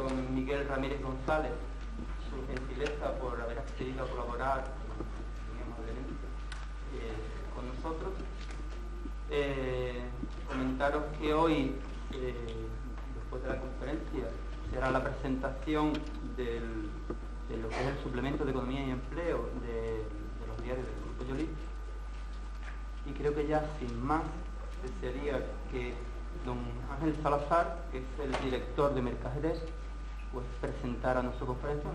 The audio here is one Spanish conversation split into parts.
don Miguel Ramírez González, su gentileza por haber accedido a colaborar con nosotros. Comentaros que hoy, después de la conferencia, será la presentación de lo que es el suplemento de Economía y Empleo de los diarios del Grupo Yolí. Y creo que ya sin más desearía que don Ángel Salazar, que es el director de Mercaderes, pues presentara nuestra conferencia.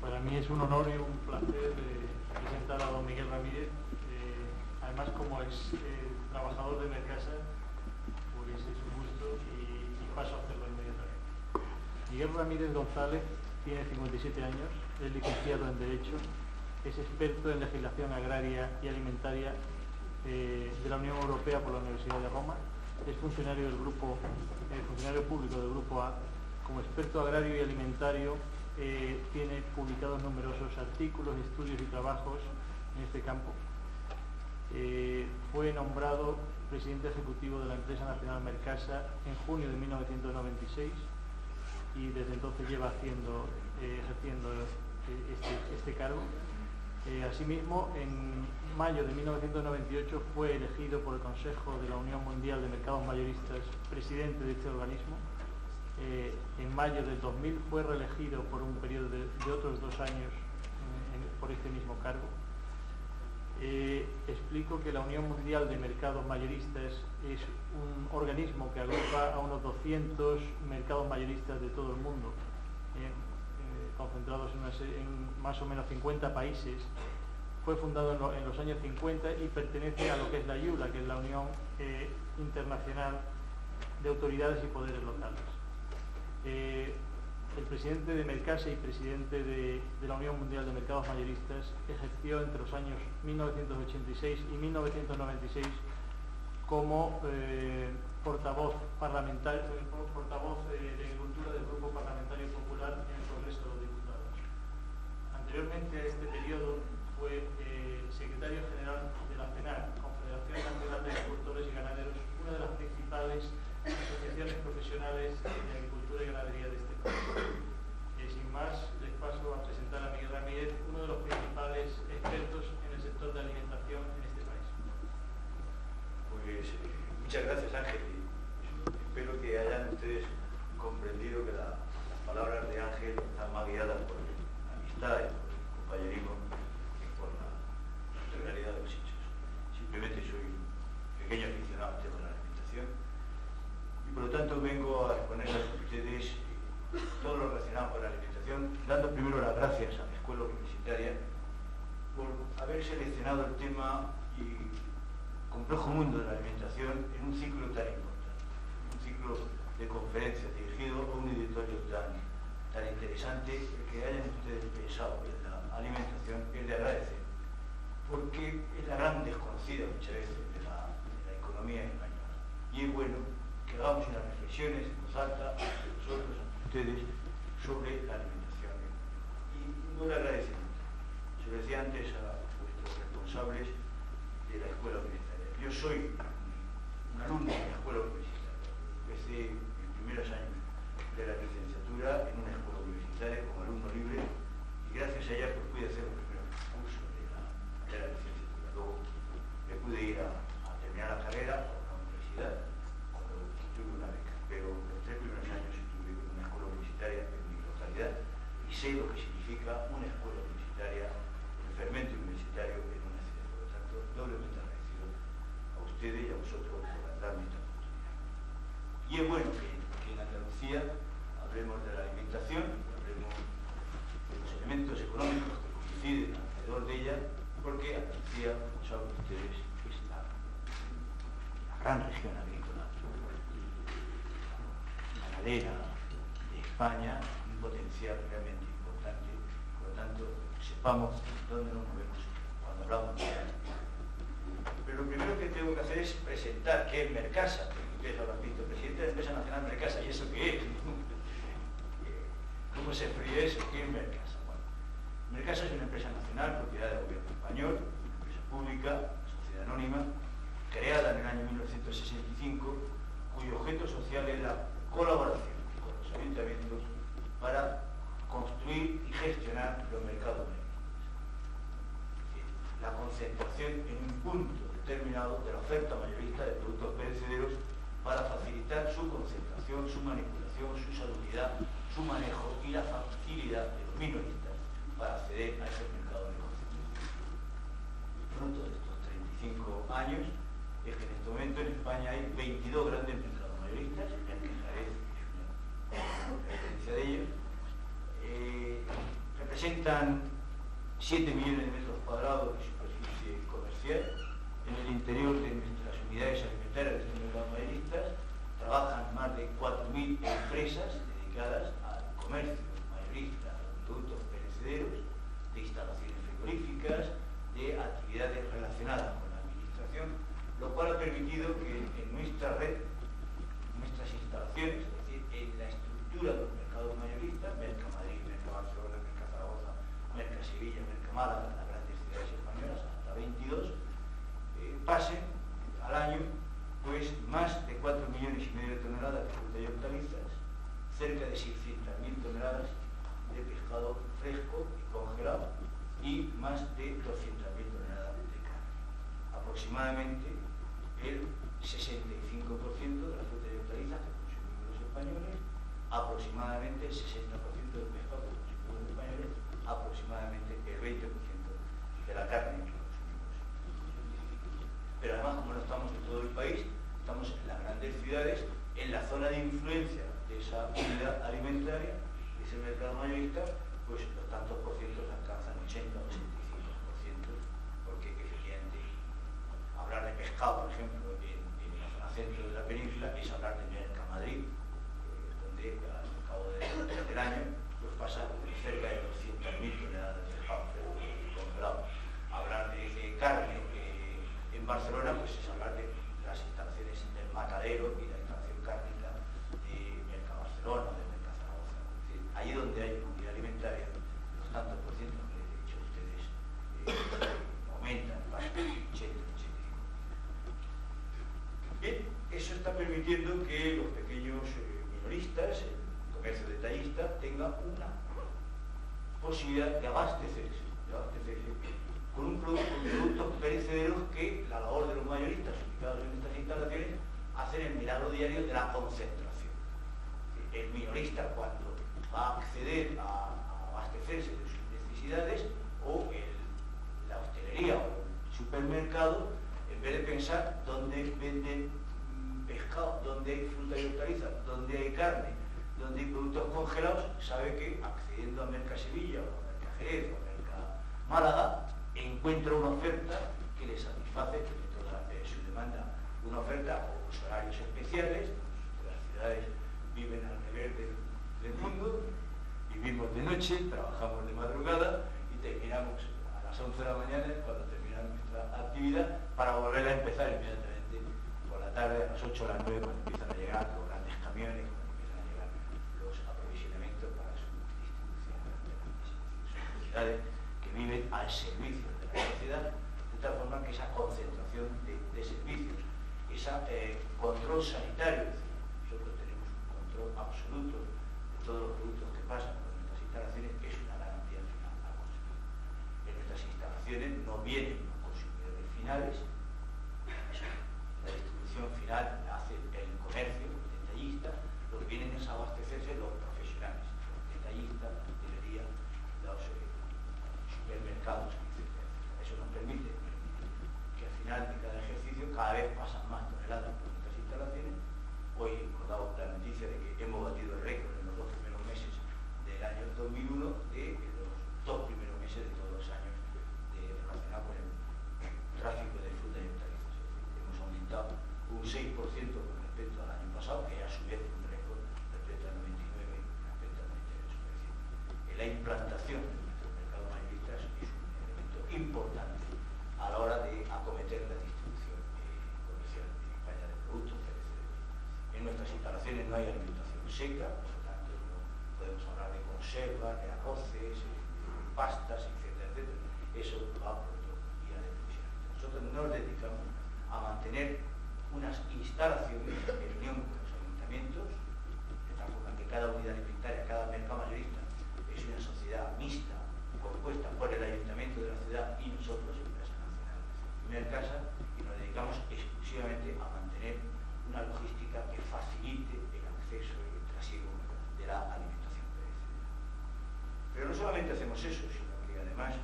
Para mí es un honor y un placer presentar a don Miguel Ramírez. Además, como es trabajador de Mercasa, pues es un gusto y paso a hacerlo inmediatamente. Miguel Ramírez González tiene 57 años, es licenciado en Derecho, es experto en legislación agraria y alimentaria de la Unión Europea por la Universidad de Roma, es funcionario público del Grupo A. Como experto agrario y alimentario tiene publicados numerosos artículos, estudios y trabajos en este campo. Fue nombrado presidente ejecutivo de la empresa nacional Mercasa en junio de 1996 y desde entonces lleva ejerciendo este cargo. Asimismo, en mayo de 1998 fue elegido por el Consejo de la Unión Mundial de Mercados Mayoristas presidente de este organismo. En mayo del 2000 fue reelegido por un periodo de otros 2 años por este mismo cargo. Explico que la Unión Mundial de Mercados Mayoristas es un organismo que agrupa a unos 200 mercados mayoristas de todo el mundo, concentrados en más o menos 50 países. Fue fundado en los años 50 y pertenece a lo que es la IULA, que es la Unión Internacional de Autoridades y Poderes Locales. El presidente de Mercasa y presidente de la Unión Mundial de Mercados Mayoristas ejerció entre los años 1986 y 1996 como portavoz parlamentario, portavoz de Agricultura del Grupo Parlamentario Popular en el Congreso de los Diputados. Anteriormente a este periodo fue secretario general de la FENAG, Confederación Nacional de Agricultores y Ganaderos, una de las principales asociaciones profesionales de agricultura y ganadería de este país. Sin más, les paso a presentar a Miguel Ramírez, uno de los principales expertos en el sector de alimentación en este país. Pues muchas gracias, Ángel. Espero que hayan ustedes comprendido que las palabras de Ángel están más guiadas por la amistad y por el compañerismo que por la realidad de los hechos. Simplemente soy un pequeño aficionado al tema de la alimentación y por lo tanto vengo a exponerles a ustedes todo lo relacionado con la alimentación, dando primero las gracias a la Escuela Universitaria por haber seleccionado el tema y complejo mundo de la alimentación en un ciclo tan importante, un ciclo de conferencias dirigido a un editorio tan interesante. El que hayan ustedes pensado en la alimentación es de agradecer, porque es la gran desconocida muchas veces de la economía española, y es bueno que hagamos unas reflexiones en voz alta nosotros, ustedes, sobre la alimentación. Y un agradecimiento, se lo decía antes a vuestros responsables de la Escuela Universitaria. Yo soy un alumno de la Escuela Universitaria. Empecé mis primeros años de la licenciatura en una escuela universitaria como alumno libre y gracias a ella pues, pude hacer los primeros cursos de la licenciatura. Luego me pude ir a terminar la carrera a la universidad cuando tuve una beca, pero los 3 primeros años estuve en una escuela universitaria en mi localidad y sé lo que significa una escuela universitaria, el fermento universitario en una ciudad. Por lo tanto, doblemente agradecido a ustedes y a vosotros por darme esta oportunidad. Y es bueno que en Andalucía hablemos de la alimentación, hablemos de los elementos económicos que coinciden alrededor de ella, porque Andalucía, como saben ustedes, es la gran región agrícola ganadera de España, un potencial realmente importante. Por lo tanto, sepamos dónde nos movemos cuando hablamos de la alimentación. Pero lo primero que tengo que hacer es presentar qué es Mercasa, que ustedes lo han visto, presidente de la empresa nacional Mercasa, ¿y eso qué es? ¿Cómo se fríe eso? ¿Qué es Mercasa? Bueno, Mercasa es una empresa nacional, propiedad del gobierno español, una empresa pública, sociedad anónima, creada en el año 1965, cuyo objeto social es la colaboración con los ayuntamientos para construir y gestionar los mercados mayoristas. La concentración en un punto determinado de la oferta mayorista de productos perecederos para facilitar su concentración, su manipulación, su salubridad, su manejo y la facilidad de los minoristas para acceder a esos mercados de negociación. Fruto de estos 35 años es que en este momento en España hay 22 grandes mercados mayoristas, el que Jerez es una referencia de ellos. Representan 7 millones de metros cuadrados de superficie comercial. En el interior de nuestras unidades alimentarias de estos mercados mayoristas trabajan más de 4.000 empresas dedicadas al comercio mayorista, a los productos perecederos, de instalaciones frigoríficas, de actividades relacionadas con la administración, lo cual ha permitido que en nuestra red, en nuestras instalaciones, es decir, en la estructura de los mercados mayoristas, Merca Madrid, Merca Barcelona, Merca Zaragoza, Merca Sevilla, Merca Málaga, las grandes ciudades españolas, hasta 22, pasen al año pues más de 4,5 millones de toneladas de fruta y hortalizas, cerca de 600.000 toneladas de pescado fresco y congelado y más de 200.000 toneladas de carne. Aproximadamente el 65% de la fruta y hortalizas que consumimos los españoles, aproximadamente el 60% del pescado que consumimos los españoles, aproximadamente el 20% de la carne que consumimos. Pero además, como no estamos en todo el país, estamos en las grandes ciudades, en la zona de influencia de esa unidad alimentaria, de ese mercado mayorista, pues los tantos por cientos alcanzan 80 o 85%, porque efectivamente hablar de pescado, por ejemplo, en la zona centro de la península, es hablar de Merca Madrid, donde al cabo del año pues pasa cerca de 200.000 toneladas de pescado congelado. Hablar de carne en Barcelona, pues es hablar de las instalaciones del matadero y la instalación cárnica de Merca Barcelona, de Merca Zaragoza. Es decir, allí donde hay unidad alimentaria, los tantos por cientos que les he dicho a ustedes aumentan, pasan 80-85%. Bien, eso está permitiendo que los pequeños minoristas, el comercio detallista, tenga una posibilidad de abastecerse con un productos perecederos que la labor de los mayoristas ubicados en estas instalaciones hacen el milagro diario de la concentración. El minorista, cuando va a acceder a abastecerse de sus necesidades, o la hostelería o el supermercado, en vez de pensar dónde venden pescado, dónde hay fruta y hortalizas, dónde hay carne, dónde hay productos congelados, sabe que accediendo a Merca Sevilla o a Merca Jerez o a Merca Málaga, encuentra una oferta que le satisface de toda su demanda, una oferta con los horarios especiales. Las ciudades viven al revés del mundo, vivimos de noche, trabajamos de madrugada y terminamos a las 11 de la mañana cuando terminamos nuestra actividad, para volver a empezar inmediatamente por la tarde, a las 8 o las 9, cuando empiezan a llegar los grandes camiones, cuando empiezan a llegar los aprovisionamientos para su distribución. Son ciudades que viven al servicio de la sociedad, de tal forma que esa concentración de servicios, ese control sanitario, es decir, nosotros tenemos un control absoluto de todos los productos que pasan por nuestras instalaciones, es una garantía final al consumidor. En nuestras instalaciones no vienen los consumidores finales, la distribución final la hace el comercio, el detallista, lo que vienen es abastecerse los profesionales, los detallistas, la hostelería, los supermercados, etc. Eso nos permite que al final de cada ejercicio cada vez pasan más toneladas por nuestras instalaciones. Hoy hemos dado la noticia de que hemos batido el récord en los 2 primeros meses del año 2001 de los 2 primeros meses de todos los años relacionados con el tráfico de fruta y hortalizas. Hemos aumentado un 6% con respecto al año pasado, que es a su vez un récord respecto al 99 y respecto al 98%. La implantación de nuestros mercados mayoristas es un elemento importante a la hora de acometer la distribución comercial en España de productos perecederos. En nuestras instalaciones no hay alimentación seca, por lo tanto no podemos hablar de conservas, de arroces, pastas, etcétera, etcétera. Eso va por otro vía de funcionamiento. Nosotros nos dedicamos a mantener unas instalaciones en unión con los hacemos eso, sino que además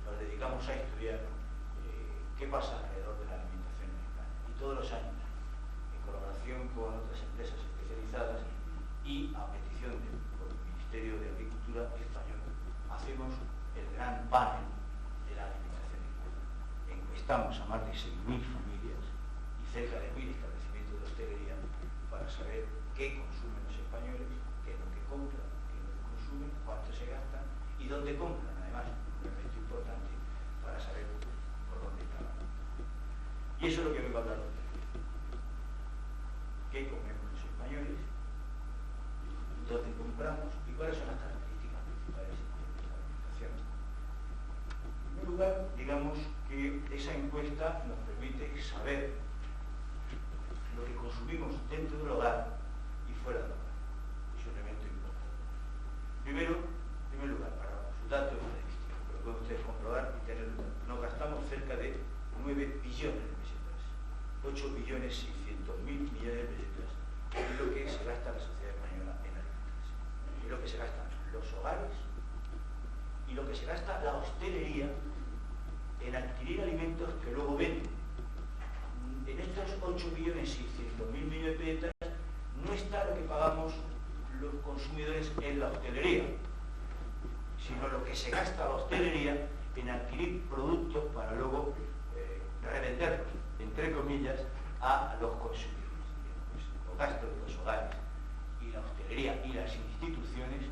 nos dedicamos a estudiar qué pasa alrededor de la alimentación en España. Y todos los años, en colaboración con otras empresas especializadas y a petición del Ministerio de Agricultura español, hacemos el gran panel de la alimentación en España. Encuestamos a más de 6.000 familias y cerca de 1.000 establecimientos de hostelería para saber qué consumen los españoles, qué es lo que compran, qué es lo que consumen, cuánto se gastan y dónde compran, además, un elemento importante para saber por dónde están. Y eso es lo que vengo a hablar hoy. ¿Qué comemos los españoles? ¿Dónde compramos? ¿Y cuáles son las características principales de nuestra alimentación? En primer lugar, digamos que esa encuesta nos permite saber lo que consumimos dentro del hogar y fuera del hogar. Es un elemento importante. En primer lugar, para sus datos estadísticos, lo pueden ustedes comprobar y tener, nos gastamos cerca de 9 billones de pesetas, 8.600.000 millones de pesetas, es lo que se gasta la sociedad española en alimentos. Es lo que se gastan los hogares y lo que se gasta la hostelería en adquirir alimentos que luego venden. En estos 8.600.000 millones de pesetas no está lo que pagamos los consumidores en la hostelería, sino lo que se gasta la hostelería en adquirir productos para luego revenderlos, entre comillas, a los consumidores. Pues, los gastos de los hogares y la hostelería y las instituciones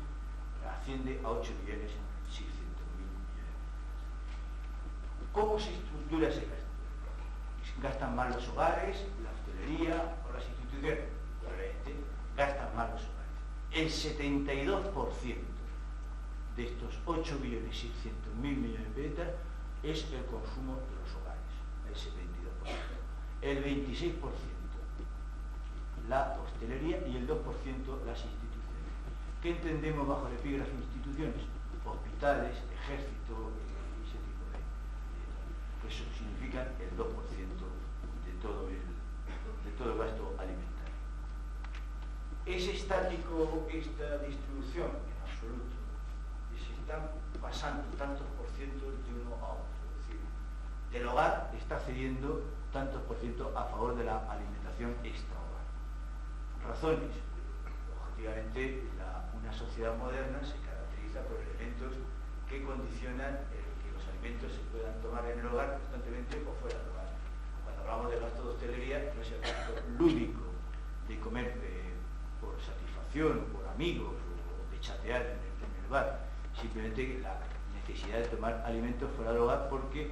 asciende a 8.600.000 millones. ¿Cómo se estructura ese gasto? ¿Gastan más los hogares, la hostelería o las instituciones? Probablemente gastan más los hogares. El 72% de estos 8.600.000 millones de pesetas es el consumo de los hogares, el 72%. El 26% la hostelería y el 2% las instituciones. ¿Qué entendemos bajo el epígrafe instituciones? Hospitales, ejército y ese tipo de... Eso significa el 2% de todo el gasto alimentario. ¿Es estático esta distribución? En absoluto. Se están pasando tantos por ciento de uno a otro. Es decir, del hogar está cediendo tantos por ciento a favor de la alimentación extrahogar. Razones. Objetivamente, una sociedad moderna se caracteriza por elementos que condicionan que los alimentos se puedan tomar en el hogar constantemente o fuera del hogar. Cuando hablamos del gasto de hostelería, no es el gasto lúdico de comer por satisfacción, por amigos o de chatear en el bar. Simplemente la necesidad de tomar alimentos fuera del hogar porque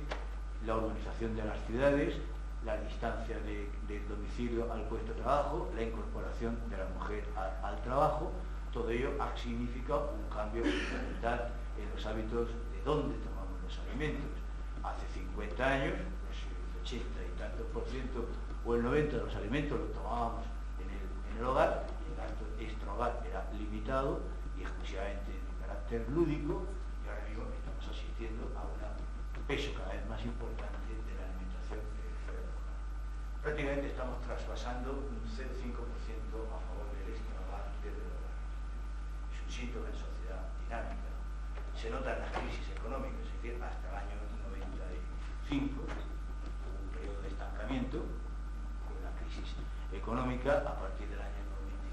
la urbanización de las ciudades, la distancia del domicilio al puesto de trabajo, la incorporación de la mujer al trabajo, todo ello ha significado un cambio fundamental en los hábitos de dónde tomamos los alimentos. Hace 50 años, pues el 80 y tantos por ciento o el 90% de los alimentos los tomábamos en el hogar, el gasto extrahogar era limitado y exclusivamente de carácter lúdico, y ahora mismo estamos asistiendo a un peso cada vez más importante de la alimentación fuera del hogar. Prácticamente estamos traspasando un 0,5% a favor del extrahogar desde el hogar. Es un síntoma en sociedad dinámica. Se nota en las crisis económicas, es decir, hasta el año 95, un periodo de estancamiento, con la crisis económica, a partir del año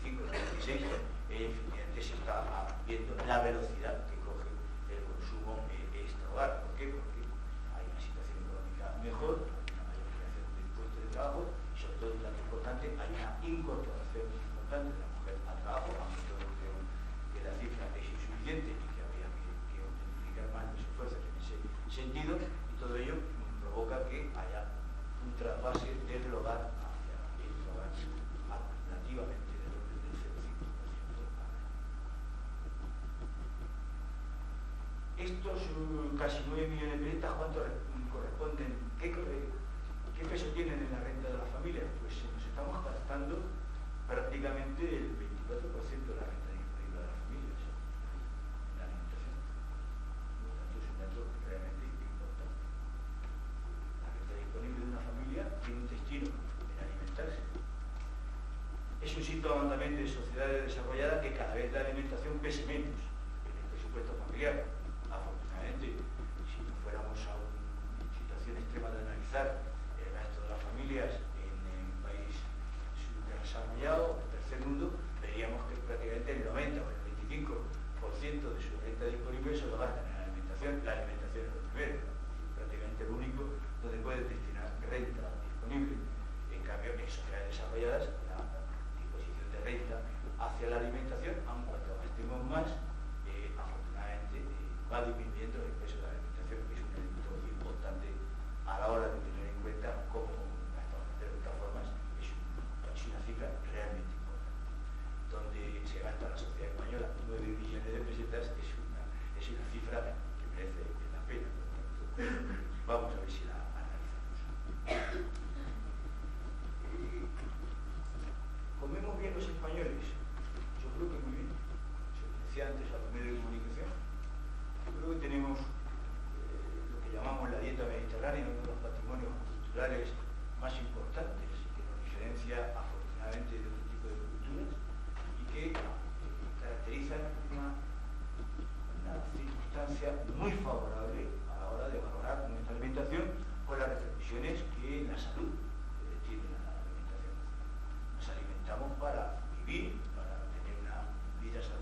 95-96, efectivamente se está viendo la velocidad que coge el consumo extrahogar. ¿Por qué? Porque hay una situación económica mejor, hay una mayor creación de puestos de trabajo y sobre todo, un dato importante, hay una incorporación importante de la mujer al trabajo, aunque yo creo que la cifra es insuficiente y que habría que multiplicar más los esfuerzos en ese sentido, y todo ello provoca que haya un trasvase del hogar hacia el hogar relativamente del orden del 0,5%. Estos casi 9 millones de pesetas, ¿cuánto corresponden? ¿Qué peso tienen en la renta de la familia? Pues nos estamos gastando prácticamente el 24% de la renta disponible de las familias en la alimentación. Por lo tanto, es un dato realmente importante. La renta disponible de una familia tiene un destino en alimentarse. Es un síntoma también de sociedades desarrolladas que cada vez la alimentación pese menos en el presupuesto familiar.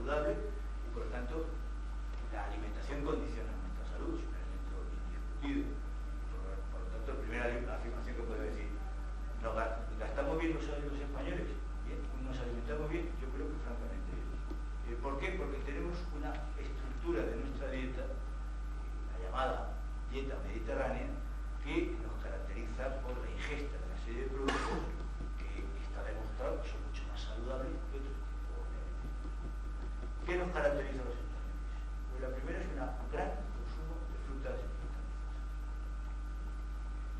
saludable y por lo tanto la alimentación condiciona nuestra salud, es un elemento indiscutido. Por lo tanto, la primera afirmación que puedo decir, ¿nos gastamos bien los españoles? Bien, ¿nos alimentamos bien? Yo creo que francamente bien. ¿Por qué? Porque tenemos una estructura de nuestra dieta, la llamada dieta mediterránea, que nos caracteriza por la ingesta de una serie de productos que está demostrado que son mucho más saludables que otros tipos de alimentos. ¿Qué nos caracteriza a los españoles? Pues la primera es un gran consumo de frutas y hortalizas.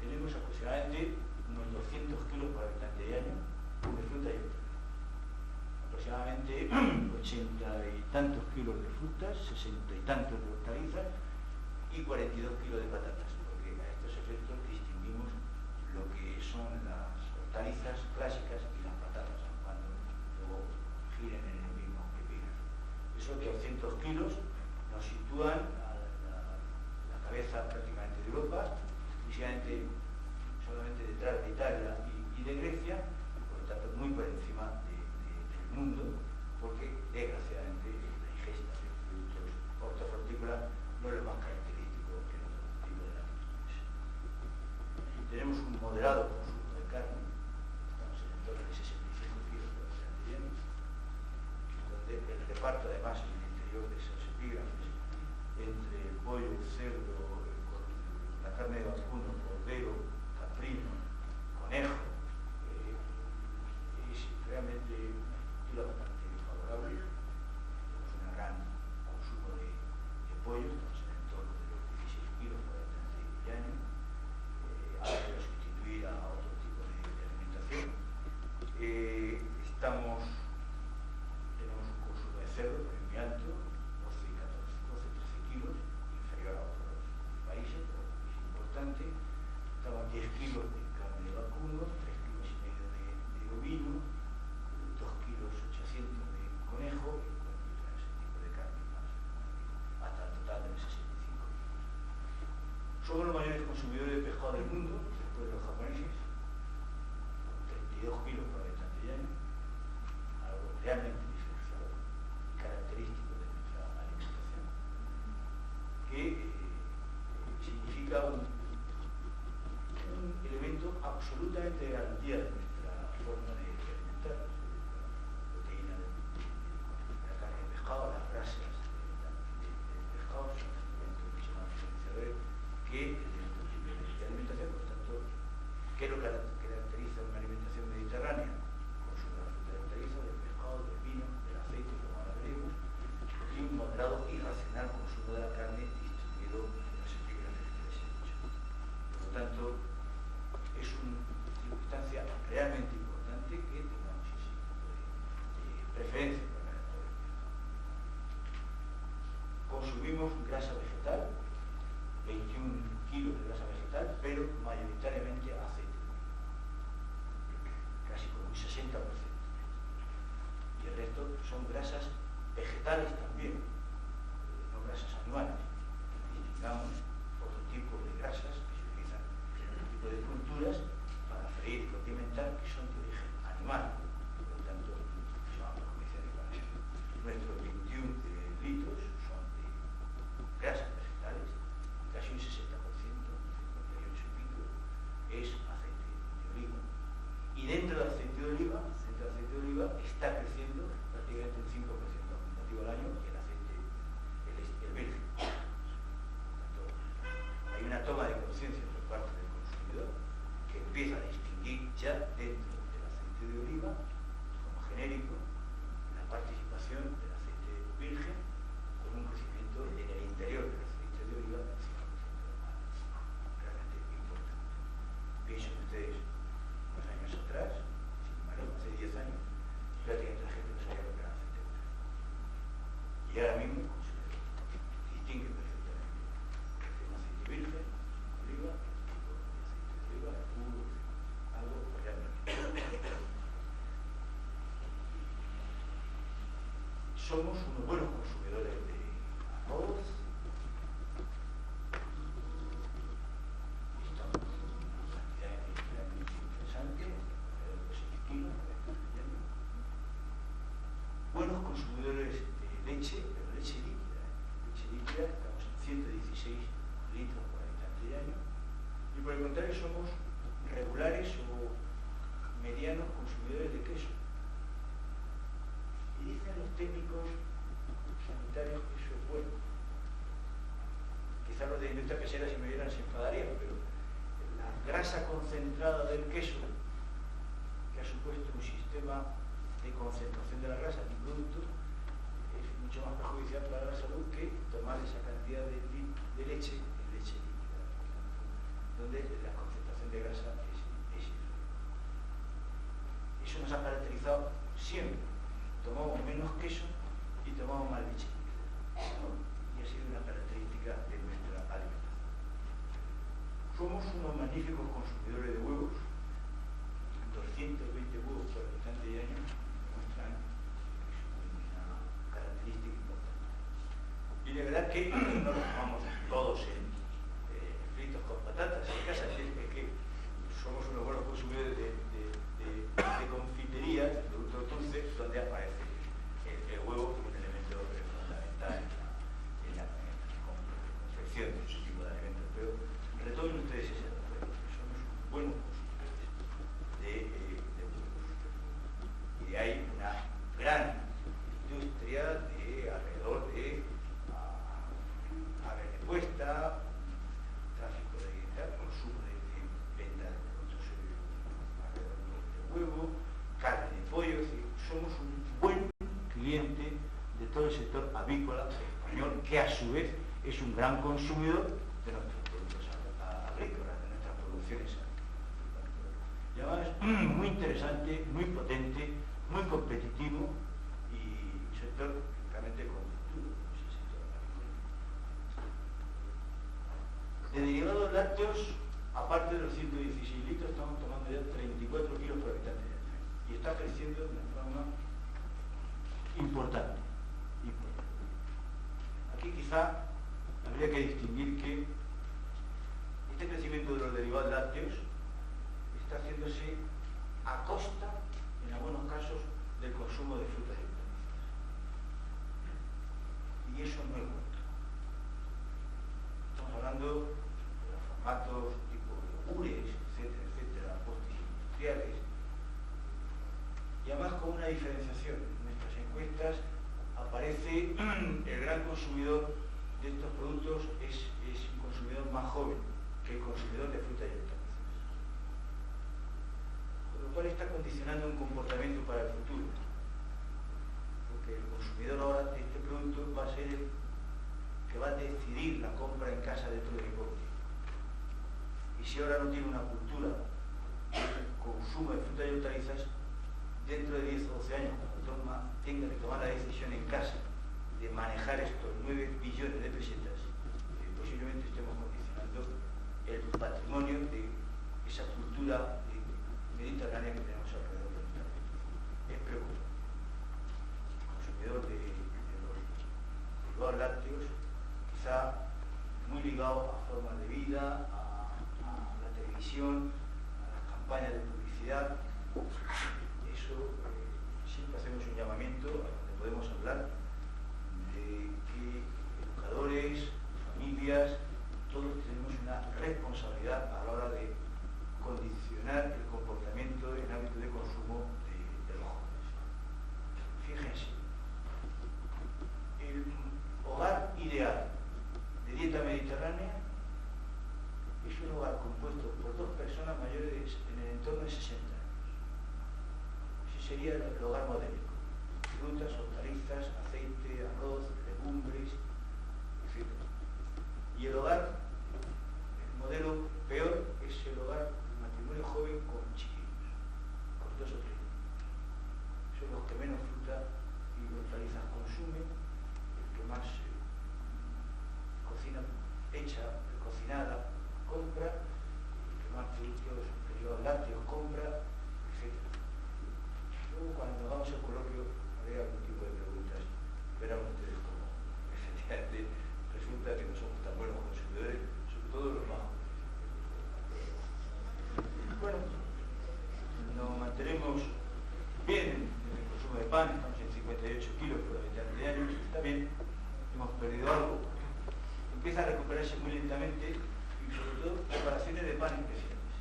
Tenemos aproximadamente unos 200 kilos por habitante de año de fruta y hortalizas. Aproximadamente 80 y tantos kilos de frutas, 60 y tantos de hortalizas y 42 kilos de patatas, porque a estos efectos distinguimos lo que son las hortalizas clásicas y las patatas, cuando luego giren en el mismo epígrafe. Esos 200 kilos nos sitúan a la cabeza prácticamente de Europa, exclusivamente solamente detrás de Italia y de Grecia, y por lo tanto muy por encima del mundo, porque desgraciadamente la ingesta de productos hortofrutícolas no es lo más característico en otro tipo de latitudes. Tenemos un moderado consumo de carne, estamos en el torno de 65 kilos por habitante de año, donde el reparto además en el interior de esos epígrafes entre el pollo, el cerdo, la carne de vacuno, cordero, caprino, conejo, es realmente una estructura bastante favorable. Tenemos un gran consumo de pollo, estamos en el entorno de los 16 kilos por habitante de año. Habrá que sustituir a otro tipo de alimentación. Tenemos un consumo de cerdo también muy alto, 12-13 kilos, inferior a otros países, pero es importante. Estamos 10 kilos de carne de vacuno, 3 kilos y medio de ovino, 2 kilos 800 de conejo y ese tipo de carne más, hasta el total de 65 kilos. Somos los mayores consumidores de pescado del mundo, después de los japoneses, con 32 kilos por habitante de año, algo realmente diferenciador y característico de nuestra alimentación, que significa un elemento absolutamente de garantía de nuestra forma de alimentar. La proteína de la carne de pescado, las grasas del pescado son elementos mucho más diferenciadores que el de otro tipo de alimentación. Por tanto, ¿qué es lo que caracteriza una alimentación mediterránea? Consumo de la fruta de hortalizas, del pescado, del vino, del aceite, como ahora veremos, y un moderado y racional consumo de la carne distribuido en los epígrafes que les he dicho. Por lo tanto, es una circunstancia realmente importante que tengamos ese tipo de preferencia por la ganadería. Consumimos grasa vegetal, 21 kilos de grasa vegetal, pero mayoritariamente aceite, casi con un 60%. Y el resto son grasas vegetales también, no grasas animales. Distingamos otro tipo de grasas que se utilizan en otro tipo de culturas para freír y condimentar, que son de origen animal. Por lo tanto, llamamos comida animal. Nuestros 21 litros son de grasas vegetales, casi un 60%, 58 y pico, es aceite de oliva. Y dentro del aceite de oliva está creciendo prácticamente un 5% aumentativo al año y el aceite, el virgen. Por tanto, hay una toma de conciencia por parte del consumidor que empieza a distinguir ya dentro del aceite de oliva como genérico la participación del aceite virgen con un crecimiento en el interior del aceite de oliva del 5% más. Realmente importante. Piensen ustedes unos años atrás, hace 10 años, prácticamente la gente no sabía lo que era aceite de oliva. Y ahora mismo el consumidor distingue perfectamente entre un aceite virgen, oliva, tipo de aceite de oliva, puro, algo realmente. Somos unos buenos consumidores de arroz. Estamos en una cantidad realmente interesante, alrededor de 6 kilos. Buenos consumidores de entrada del queso, que ha supuesto un sistema de concentración de la grasa en un producto, es mucho más perjudicial para la salud que tomar esa cantidad de leche, líquida, donde la concentración de grasa es inferior. Eso nos ha caracterizado siempre. Tomamos menos queso y tomamos más leche líquida, ¿no? Y ha sido una característica de nuestra alimentación. Somos unos magníficos consumidores de huevos, 220 huevos por habitante y año, demuestran una característica importante. Y de verdad que no los tomamos todos en fritos con patatas en casa, es que somos unos buenos consumidores de confiterías, de productos dulces, donde aparece el huevo como un elemento fundamental en la confección de ese tipo de alimentos. Pero retomen ustedes ese dato, somos buenos consumidores de huevos. Y hay una gran industria de alrededor de haber puesta, tráfico de consumo de venta de productos alrededor de huevo, carne de pollo. Es decir, somos un buen cliente de todo el sector avícola español, que a su vez es un gran consumidor de nuestros productos agrícolas, de nuestras producciones agrícolas. Y además muy interesante, muy potente, muy competitivo y un sector realmente con futuro, ese sector agrícola. De derivados lácteos, aparte de los 116 litros, estamos tomando ya 34 kilos por habitante de año. Y está creciendo de una forma importante. Aquí quizá habría que distinguir que este crecimiento de los derivados lácteos está haciéndose a costa, en algunos casos, del consumo de frutas y hortalizas. Y eso no es bueno. Estamos hablando de los formatos tipo yogures, etcétera, etcétera, postres industriales. Y además con una diferenciación. En nuestras encuestas aparece el gran consumidor de estos productos es un consumidor más joven que el consumidor de frutas y hortalizas. Con lo cual está condicionando un comportamiento para el futuro. Porque el consumidor ahora de este producto va a ser el que va a decidir la compra en casa dentro de poco tiempo. Y si ahora no tiene una cultura de consumo de frutas y hortalizas, dentro de 10 o 12 años, cuando tenga que tomar la decisión en casa de manejar estos 9 billones de pesetas, posiblemente estemos condicionando el patrimonio de esa cultura mediterránea que tenemos alrededor de nuestra vida. Es preocupante. El consumidor de los derivados lácteos, quizá muy ligado a formas de vida, a la televisión, a las campañas de publicidad. Eso siempre hacemos un llamamiento a donde podemos hablar de que educadores, familias, todos tenemos una responsabilidad a la hora de condicionar el comportamiento en hábito de consumo de los jóvenes. Fíjense, el hogar ideal de dieta mediterránea es un hogar compuesto por 2 personas mayores en el entorno de 60 años. Sería el hogar modélico. Frutas, hortalizas, aceite, arroz, legumbres, etc. Y el hogar, el modelo peor, es el hogar del matrimonio joven con chiquillos, con 2 o 3 niños. Son los que menos fruta y hortalizas consumen, el que más cocina hecha, cocinada, compra, el que más productos derivados lácteos compra, etc. Luego, cuando vamos al coloquio, haré algún tipo de preguntas. Verán ustedes cómo efectivamente resulta que no somos tan buenos consumidores, sobre todo los más jóvenes. Bueno, nos mantenemos bien en el consumo de pan, estamos en 58 kilos por habitante de año, está bien, hemos perdido algo. Empieza a recuperarse muy lentamente y sobre todo preparaciones de pan especiales.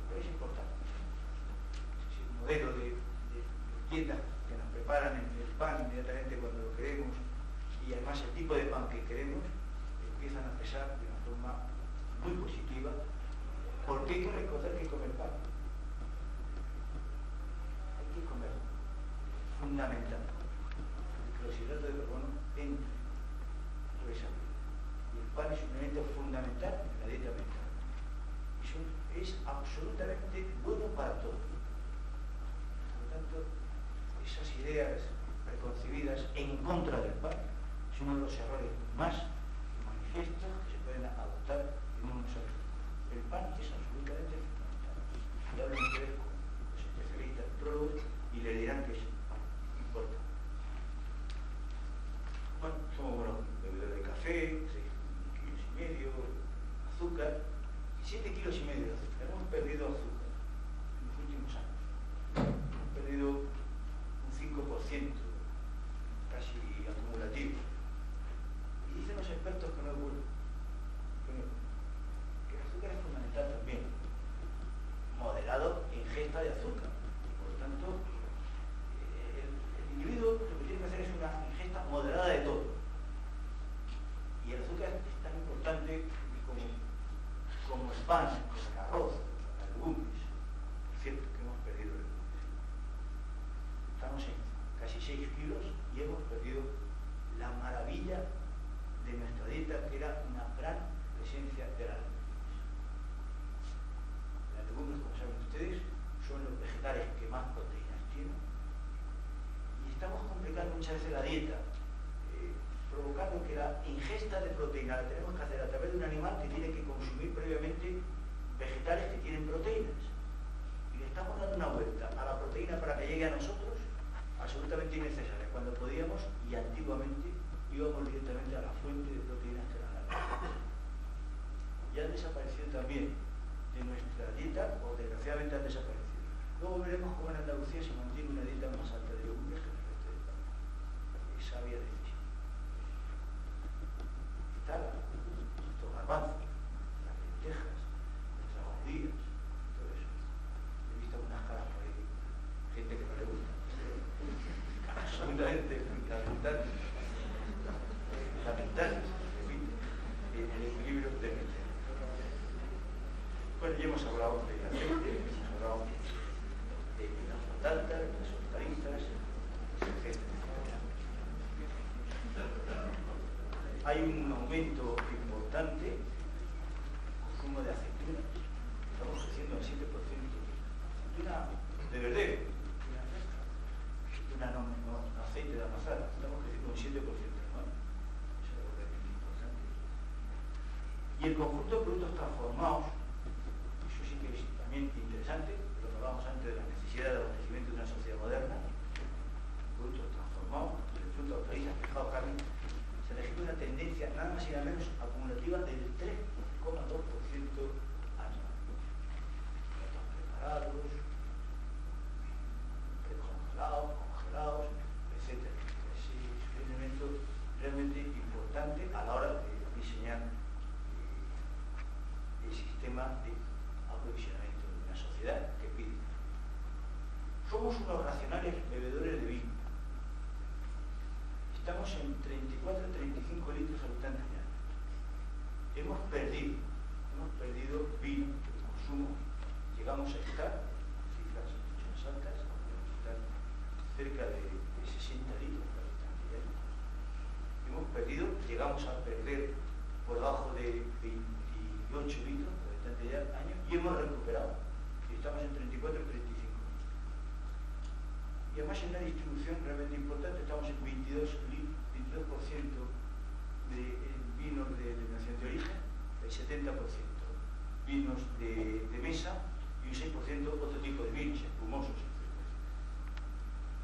Pero es importante. Modelo de dieta que nos preparan el pan inmediatamente cuando lo queremos y además el tipo de pan que queremos empiezan a pesar de una forma muy positiva Porque hay que recordar que comer pan. Hay que comer. Fundamental. Porque los hidratos de carbono entran por esa vía. Y el pan es un elemento fundamental en la dieta americana. Es absolutamente bueno para todo. Por lo tanto, esas ideas preconcebidas en contra del pan es uno de los errores más manifiestos que se pueden adoptar en un sector. El pan es absolutamente fundamental. Y hablan ustedes con los especialistas nutrólogos y le dirán que es importante. Bueno, somos buenos bebedores de café, 6,5 kilos, azúcar, 7,5 kilos de azúcar. Hemos perdido azúcar en los últimos años. Hemos perdido un 5% casi acumulativo. Y dicen los expertos que no es bueno. Que el azúcar es fundamental también. Moderado ingesta de azúcar. Por lo tanto, el individuo lo que tiene que hacer es una ingesta moderada de todo. Y el azúcar es tan importante como el pan, como el arroz, las legumbres. Es cierto que hemos perdido legumbres. Estamos en casi 6 kilos y hemos perdido la maravilla de nuestra dieta, que era una gran presencia de las legumbres. Las legumbres, como saben ustedes, son los vegetales que más proteínas tienen. Y estamos complicando muchas veces la dieta, provocando que la ingesta de proteína la tenemos que hacer a través de un animal que tiene que consumir previamente vegetales que tienen proteínas. Y le estamos dando una vuelta a la proteína para que llegue a nosotros absolutamente innecesaria, cuando podíamos y antiguamente íbamos directamente a la fuente de proteínas que eran las legumbres. Y han desaparecido también de nuestra dieta, o desgraciadamente han desaparecido. Luego veremos cómo en Andalucía se mantiene una dieta más alta de legumbres que en el resto del país. Es sabia decisión. Nuestros garbanzos, las lentejas, nuestras judías, todo eso. He visto unas caras por ahí, gente que no le gusta. Absolutamente fundamental. Fundamental, repito, el equilibrio de mente. Bueno, ya hemos hablado del aceite, hemos hablado de las patatas, de las hortalizas, etc. Hay un aumento importante en el consumo de aceitunas. Estamos creciendo al 7%. Aceituna de verdeo, aceituna no aceite de amasar, estamos creciendo un 7% anual. Eso es realmente importante. Y el conjunto de productos transformados, eso sí que es también interesante, lo que hablábamos antes de la necesidad de abastecimiento de una sociedad moderna. Productos transformados, el fruto, hortalizas, pescado, carne. Se registra una tendencia nada más y nada menos acumulativa del 3,2% anual. Platos preparados, congelados, etc. Es un elemento realmente importante a la hora de diseñar el sistema de aprovisionamiento de una sociedad que pide. Somos unos racionales bebedores de vino. Estamos en 34 35 litros habitantes de año. Hemos perdido vino de consumo. Llegamos a estar, cifras mucho más altas, podemos estar cerca de 60 litros por habitante de año. Hemos perdido, llegamos a perder por debajo de 28 litros por habitante de año y hemos recuperado. Y estamos en 34 35. Y además en una distribución realmente importante, estamos en 22% de vinos de denominación de origen, el 70% vinos de mesa y un 6% otro tipo de vinos, espumosos, etc.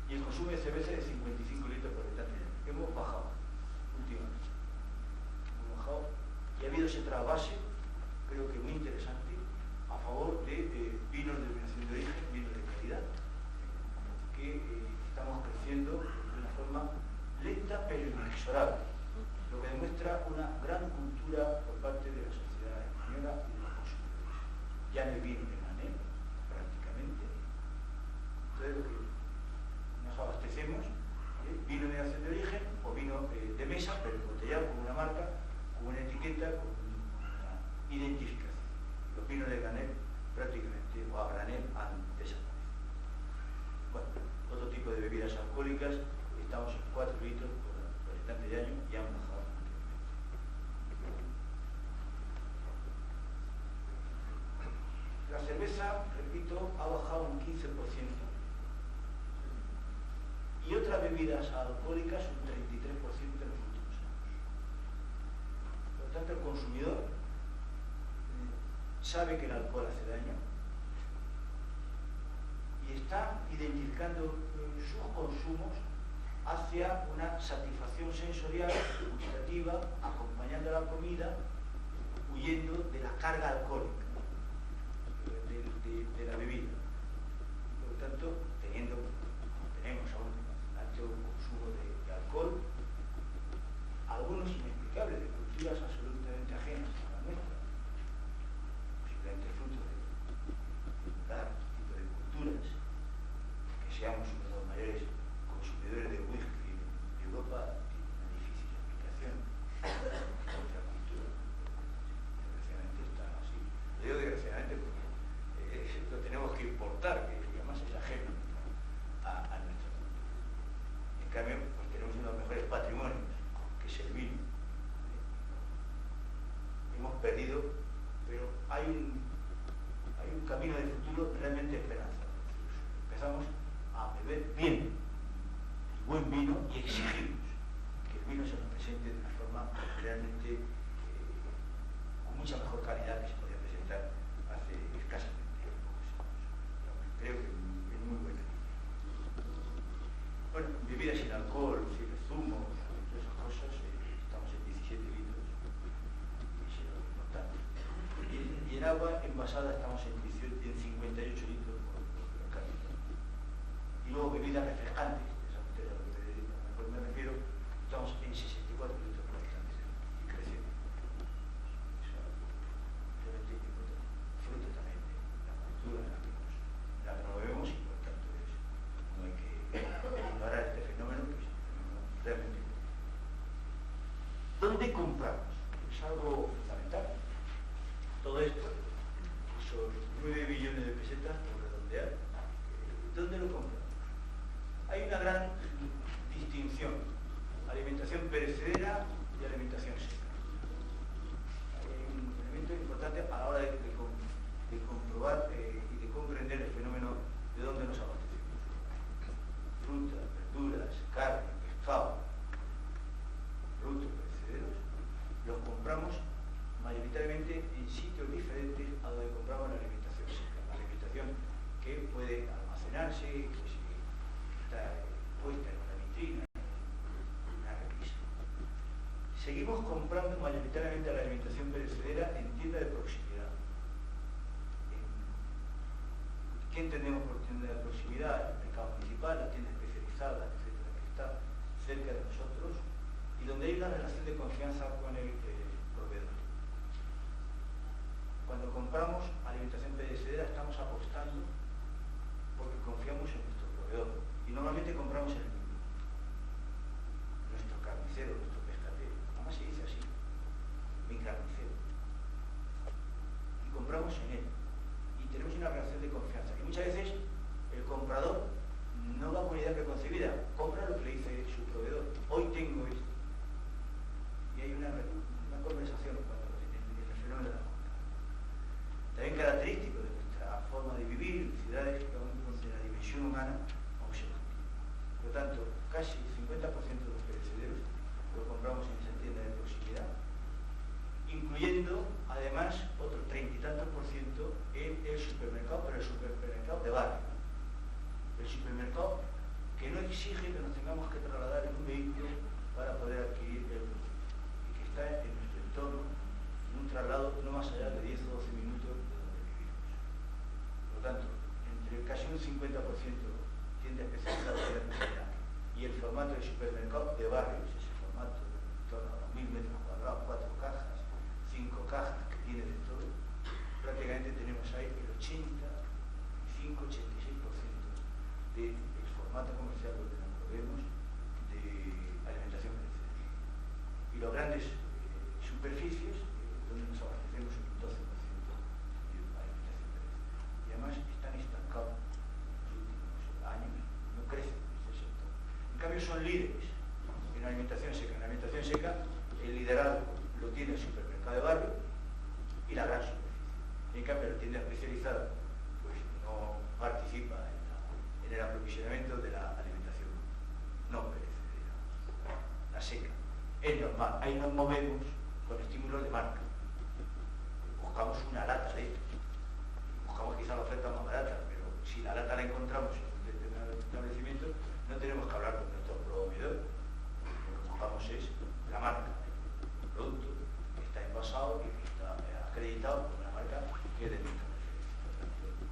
Y el consumo de cerveza de 55 litros por habitante. Hemos bajado últimamente. Hemos bajado y ha habido ese trasvase, creo que muy interesante, a favor de vinos de denominación de origen, vinos de calidad, que estamos creciendo de una forma lenta pero inexorable, lo que demuestra una gran cultura por parte de la sociedad española y de los consumidores. Ya no hay vino de Mané, prácticamente. Entonces lo que nos abastecemos es vino de denominación de origen o vino de mesa, pero embotellado con una marca, con una etiqueta, con una identificación. Los vinos de Mané bebidas alcohólicas estamos en 4 litros por habitante de año y han bajado. La cerveza, repito, ha bajado un 15%. Y otras bebidas alcohólicas un 33% en los últimos años. Por lo tanto, el consumidor sabe que el alcohol hace daño y está identificando sus consumos hacia una satisfacción sensorial, gustativa, acompañando a la comida, huyendo de la carga alcohólica de la bebida. Por lo tanto, tenemos aún alto consumo de alcohol, algunos inexplicables, de culturas absolutamente ajenas a la nuestra, posiblemente fruto de dar tipo de culturas, que seamos uno de los mayores consumidores de whisky de Europa, tiene una difícil explicación en nuestra cultura. Desgraciadamente está así. Lo digo desgraciadamente porque lo tenemos que importar, que además es ajeno a nuestra cultura. En cambio, pues tenemos uno de los mejores patrimonios, que es el vino. Hemos perdido, pero hay un camino de futuro realmente esperanzador. Empezamos a beber bien, buen vino, y exigimos que el vino se nos presente de una forma realmente con mucha mejor calidad que se podía presentar hace escasamente pocos años. Creo que es muy buena. Bueno, bebidas sin alcohol, sin zumo, todas esas cosas, estamos en 17 litros, y eso es lo importante. Y en agua envasada estamos en 58 litros por cápita. Y luego bebidas refrescantes, exactamente a lo que me refiero, estamos en 64 litros por habitante y creciendo. Eso realmente importa. Fruto también de la cultura en la que nos bebemos, y por tanto no hay que ignorar este fenómeno, que es un fenómeno realmente importante. ¿Dónde compramos? Es algo fundamental. Todo esto, esos 9 billones de pesetas, por redondear, ¿dónde lo compramos? Hay una gran distinción: alimentación perecedera y alimentación seca. Hay un elemento importante a la hora de comprobar y de comprender el fenómeno de dónde nos abastecemos. Frutas, verduras, carne, pescado, productos perecederos, los compramos mayoritariamente en sitios diferentes a donde compramos la alimentación seca. La alimentación que puede almacenarse, que está puesta en una vitrina, en una repisa. Seguimos comprando mayoritariamente la alimentación perecedera en tiendas de proximidad. ¿Qué entendemos por tienda de proximidad? El mercado municipal, la tienda especializada, etcétera, que está cerca de nosotros y donde hay una relación de confianza con el proveedor. Cuando compramos alimentación perecedera estamos apostando porque confiamos en nuestro proveedor y normalmente compramos en el mismo. Nuestro carnicero, nuestro pescatero, además se dice así, mi carnicero. Y compramos en él. Y tenemos una relación de confianza. Y muchas veces el comprador no va con idea preconcebida, compra lo que le dice su proveedor. Hoy tengo esto. Y hay una conversación cuando en el fenómeno de la compra. También característico de nuestra forma de vivir, ciudades donde la dimensión humana aún se mantiene. Por lo tanto, casi el 50% de los perecederos lo compramos en esa tienda de proximidad, incluyendo además otro 30 y tantos % en el supermercado, pero el supermercado de barrio. El supermercado que no exige que nos tengamos que trasladar en un vehículo para poder adquirir el producto y que está en nuestro entorno, en un traslado no más allá de 10 o 12 minutos de donde vivimos. Por lo tanto, entre casi un 50% tiende a especializar la necesidad y el formato de supermercado de barrios, ese formato de en torno a los 1000 metros cuadrados, 4 cajas, 5 cajas que tiene de todo, prácticamente tenemos ahí el 85-86% del formato comercial donde nos proveemos de alimentación perecedera. Y los grandes superficies donde nos abastecemos un 12% de alimentación perecedera. Y además están estancados en los últimos años, no crecen, ese es españoles son líderes en alimentación seca. En alimentación seca el liderazgo lo tiene el supermercado de barrio y la gran superficie. En cambio, la tienda especializada pues, no participa en el aprovisionamiento de la alimentación no perecedera, la seca. Es normal, ahí nos movemos con estímulos de marca. Buscamos una lata de ellos. Buscamos quizá la oferta más barata, pero si la lata la encontramos en un determinado establecimiento, no tenemos que hablar con nuestro proveedor. Lo que buscamos es la marca, el producto que está envasado y que está acreditado por una marca que es de nuestra preferencia.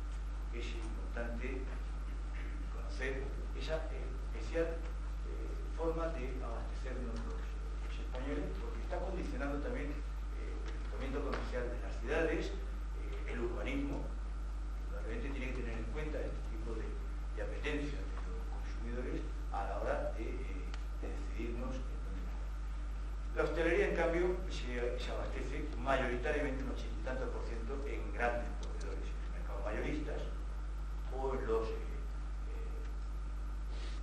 Es importante conocer esa especial forma de abastecernos los españoles, porque está condicionando también el equipamiento comercial de las ciudades, el urbanismo. Realmente tiene que tener en cuenta este tipo de apetencias de los consumidores a la hora de decidirnos en dónde ir. La hostelería, en cambio, se abastece mayoritariamente un 80 y tanto por ciento en grandes proveedores, en los mercados mayoristas o en los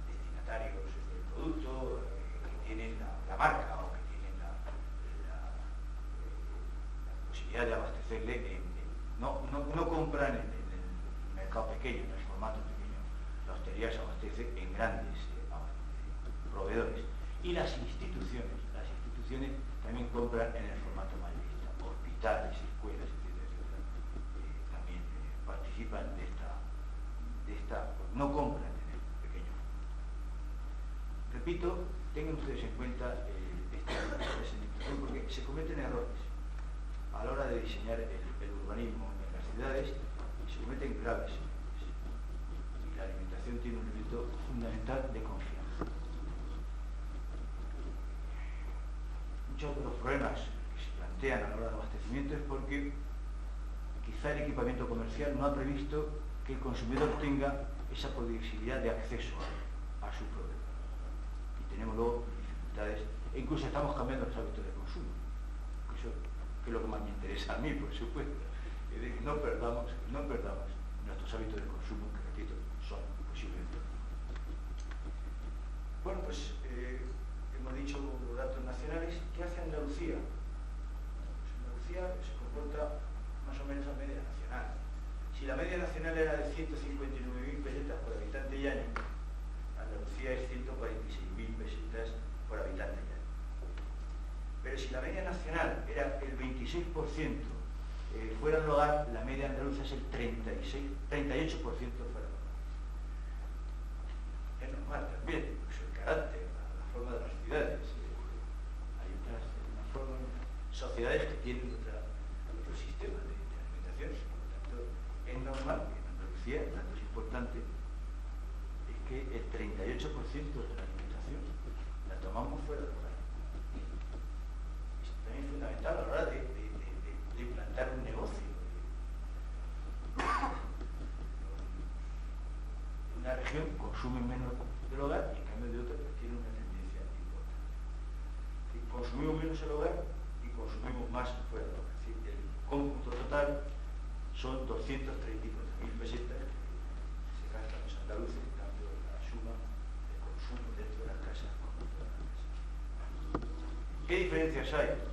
destinatarios del producto que tienen la marca o que tienen la posibilidad de abastecerle. No compran en el mercado pequeño, en el formato pequeño. La hostelería se abastece en grandes proveedores. Y las instituciones también compran en el formato mayorista. Hospitales, escuelas, etcétera, también participan de esta, no compran en el pequeño. Repito, tengan ustedes en cuenta esta señalización porque se cometen errores a la hora de diseñar el urbanismo en las ciudades y se cometen graves errores. Y la alimentación tiene un elemento fundamental de confianza. Muchos de los problemas que se plantean a la hora de abastecimiento es porque quizá el equipamiento comercial no ha previsto que el consumidor tenga esa posibilidad de acceso a su proveedor. Y tenemos luego dificultades, e incluso estamos cambiando los hábitos de consumo. Eso que es lo que más me interesa a mí, por supuesto. Es decir, no perdamos nuestros hábitos de consumo, que repito, son posiblemente. Bueno, pues hemos dicho los datos nacionales. ¿Qué hace Andalucía? Pues Andalucía se comporta más o menos a media nacional. Si la media nacional era de 159.000 pesetas por habitante y año, Andalucía es 146.000 pesetas por habitante y año. Pero si la media nacional era el 26% fuera del hogar, la media andaluza es el 38% fuera del hogar. Es normal también, pues el carácter, la forma de las ciudades. Hay otras sociedades que tienen otro sistema de alimentación. Por lo tanto, es normal que en Andalucía, el dato es importante, es que el 38% de la alimentación la tomamos fuera del hogar. Es también fundamental a la hora de implantar un negocio. Una región consume menos del hogar y en cambio de otra tiene una tendencia importante. Consumimos menos el hogar y consumimos más fuera del hogar. Es decir, el cómputo total son 234.000 pesetas que se gastan los andaluces, en cambio la suma de consumo dentro de las casas con fuera de las casas. ¿Qué diferencias hay?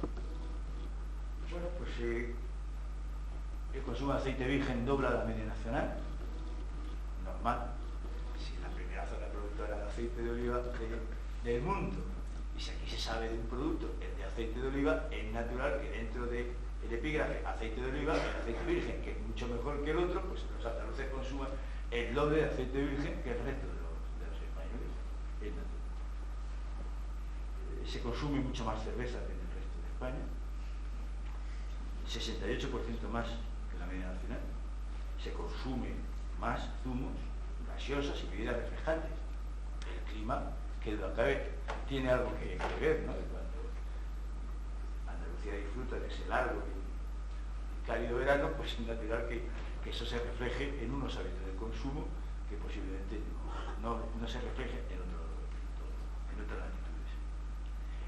Bueno, pues el consumo de aceite virgen dobla la media nacional, normal. Si la primera zona productora de aceite de oliva del mundo, y si aquí se sabe de un producto, el de aceite de oliva, es natural que dentro del epígrafe aceite de oliva, el aceite virgen, que es mucho mejor que el otro, pues los andaluces consuman el doble de aceite virgen que el resto de los españoles. Es natural. Se consume mucho más cerveza que en el resto de España, 68% más que la media nacional. Se consume más zumos, gaseosas y bebidas refrescantes. El clima, que lo acabe, tiene algo que ver, ¿no? Cuando Andalucía disfruta de ese largo y cálido verano, pues es natural que eso se refleje en unos hábitos de consumo que posiblemente no se refleje en otras latitudes.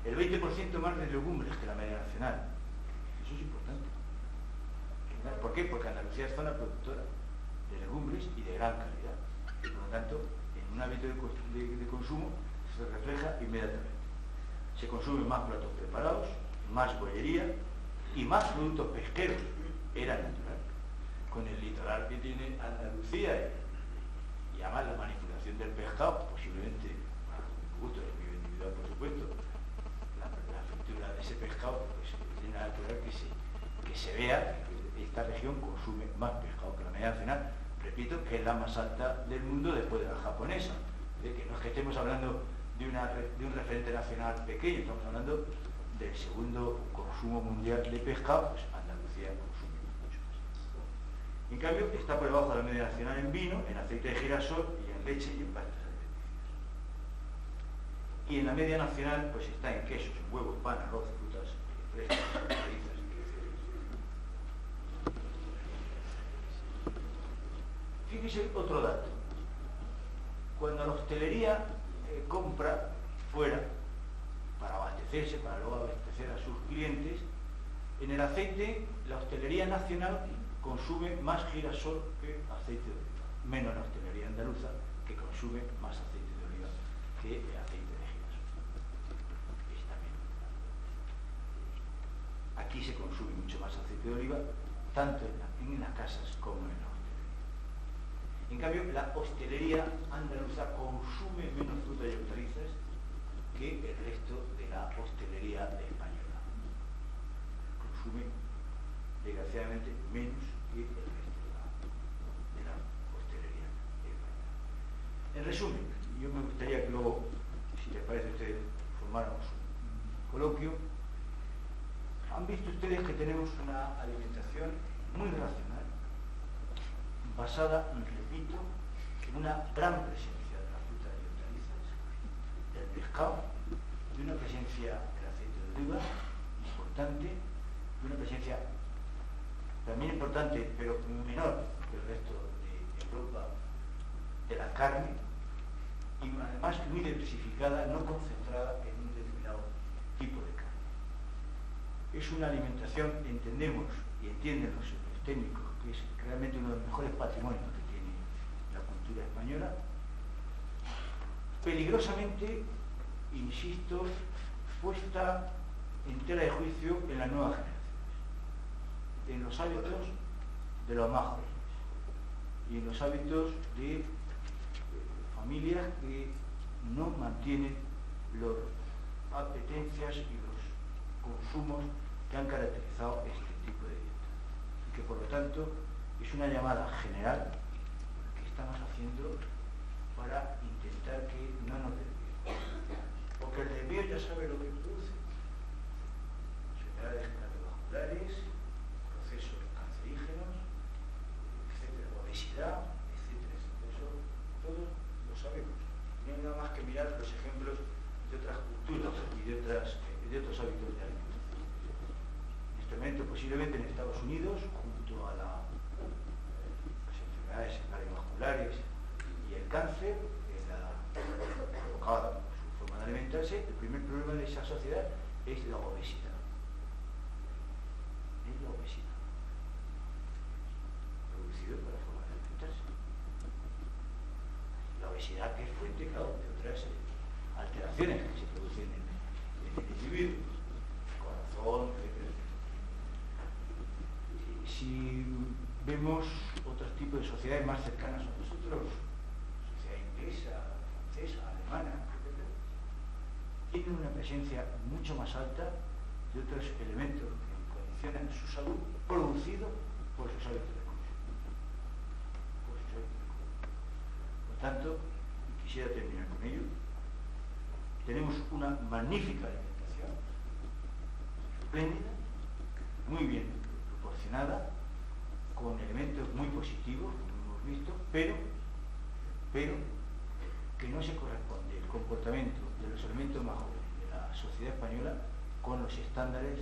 El 20% más de legumbres que la media nacional. Eso es importante. ¿Por qué? Porque Andalucía es zona productora de legumbres y de gran calidad. Y por lo tanto, en un hábito de consumo se refleja inmediatamente. Se consumen más platos preparados, más bollería y más productos pesqueros. Era natural. Con el litoral que tiene Andalucía y además la manipulación del pescado, posiblemente, a mi gusto, es mi individual por supuesto, la fritura de ese pescado, pues es natural que se vea que esta región consume más pescado que la media nacional, repito, que es la más alta del mundo después de la japonesa. Que no es que estemos hablando de un referente nacional pequeño, estamos hablando del segundo consumo mundial de pescado, pues Andalucía consume mucho más. En cambio, está por debajo de la media nacional en vino, en aceite de girasol y en leche y en pastas alimenticias. Y en la media nacional, pues está en quesos, en huevos, pan, arroz, frutas, frescas, hortalizas. Fíjese otro dato. Cuando la hostelería compra fuera para abastecerse, para luego abastecer a sus clientes, en el aceite la hostelería nacional consume más girasol que aceite de oliva, menos la hostelería andaluza, que consume más aceite de oliva que aceite de girasol. Está menos. Aquí se consume mucho más aceite de oliva, tanto en las casas como en la hostelería. En cambio, la hostelería andaluza consume menos frutas y hortalizas que el resto de la hostelería española. Consume, desgraciadamente, menos que el resto de la hostelería española. En resumen, yo me gustaría que luego, si les parece a ustedes, formáramos un coloquio. Han visto ustedes que tenemos una alimentación muy racional, basada, repito, en una gran presencia de las frutas y hortalizas, del pescado, de una presencia del aceite de oliva importante, de una presencia también importante, pero menor que el resto de Europa, de la carne, y además muy diversificada, no concentrada en un determinado tipo de carne. Es una alimentación, entendemos y entienden los técnicos, que es realmente uno de los mejores patrimonios que tiene la cultura española, peligrosamente, insisto, puesta en tela de juicio en las nuevas generaciones, en los hábitos de los más jóvenes y en los hábitos de familias que no mantienen las apetencias y los consumos que han caracterizado este tipo de dieta, y que por lo tanto es una llamada general que estamos haciendo para intentar que no nos desviemos, porque el desvío ya sabe lo que produce: enfermedades cardiovasculares, procesos cancerígenos, etcétera, obesidad, etcétera, etcétera. Eso todos lo sabemos. No hay nada más que mirar los ejemplos de otras culturas y de otros hábitos de alimentación. En este momento, posiblemente en Estados Unidos, junto a las enfermedades cardiovasculares y el cáncer, provocada por su forma de alimentarse, el primer problema de esa sociedad es la obesidad. Es la obesidad, producido por la forma de alimentarse. La obesidad, que es fuente, claro, de otras alteraciones que se producen en el individuo, corazón, etc. Si vemos otros tipos de sociedades más cercanas a nosotros, sociedad inglesa, francesa, alemana, etc., tienen una presencia mucho más alta de otros elementos que condicionan su salud, producido por sus hábitos de consumo. Por tanto, y quisiera terminar con ello, tenemos una magnífica alimentación, espléndida, muy bien proporcionada, con elementos muy positivos, como hemos visto, pero que no se corresponde el comportamiento de los elementos más jóvenes de la sociedad española con los estándares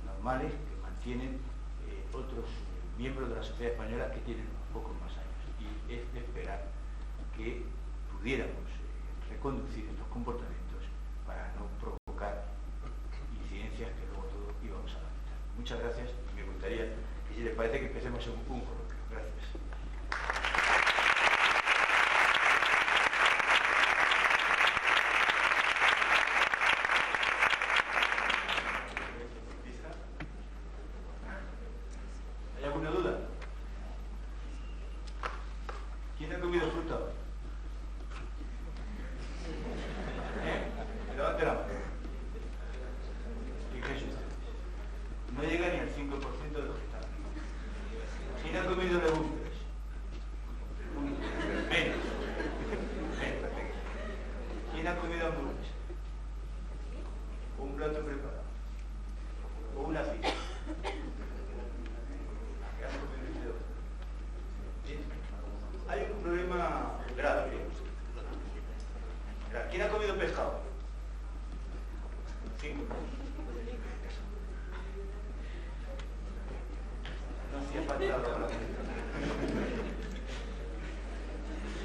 normales que mantienen otros miembros de la sociedad española que tienen pocos más años. Y es de esperar que pudiéramos reconducir estos comportamientos para no provocar incidencias que luego todos íbamos a lamentar. Muchas gracias, y me gustaría que, si les parece, que empecemos en un coloquio. Gracias. ¿Quién ha comido hamburguesa? O un plato preparado. O una pizza. Hay un problema grave. ¿Quién ha comido pescado? 5. No hacía falta ahora.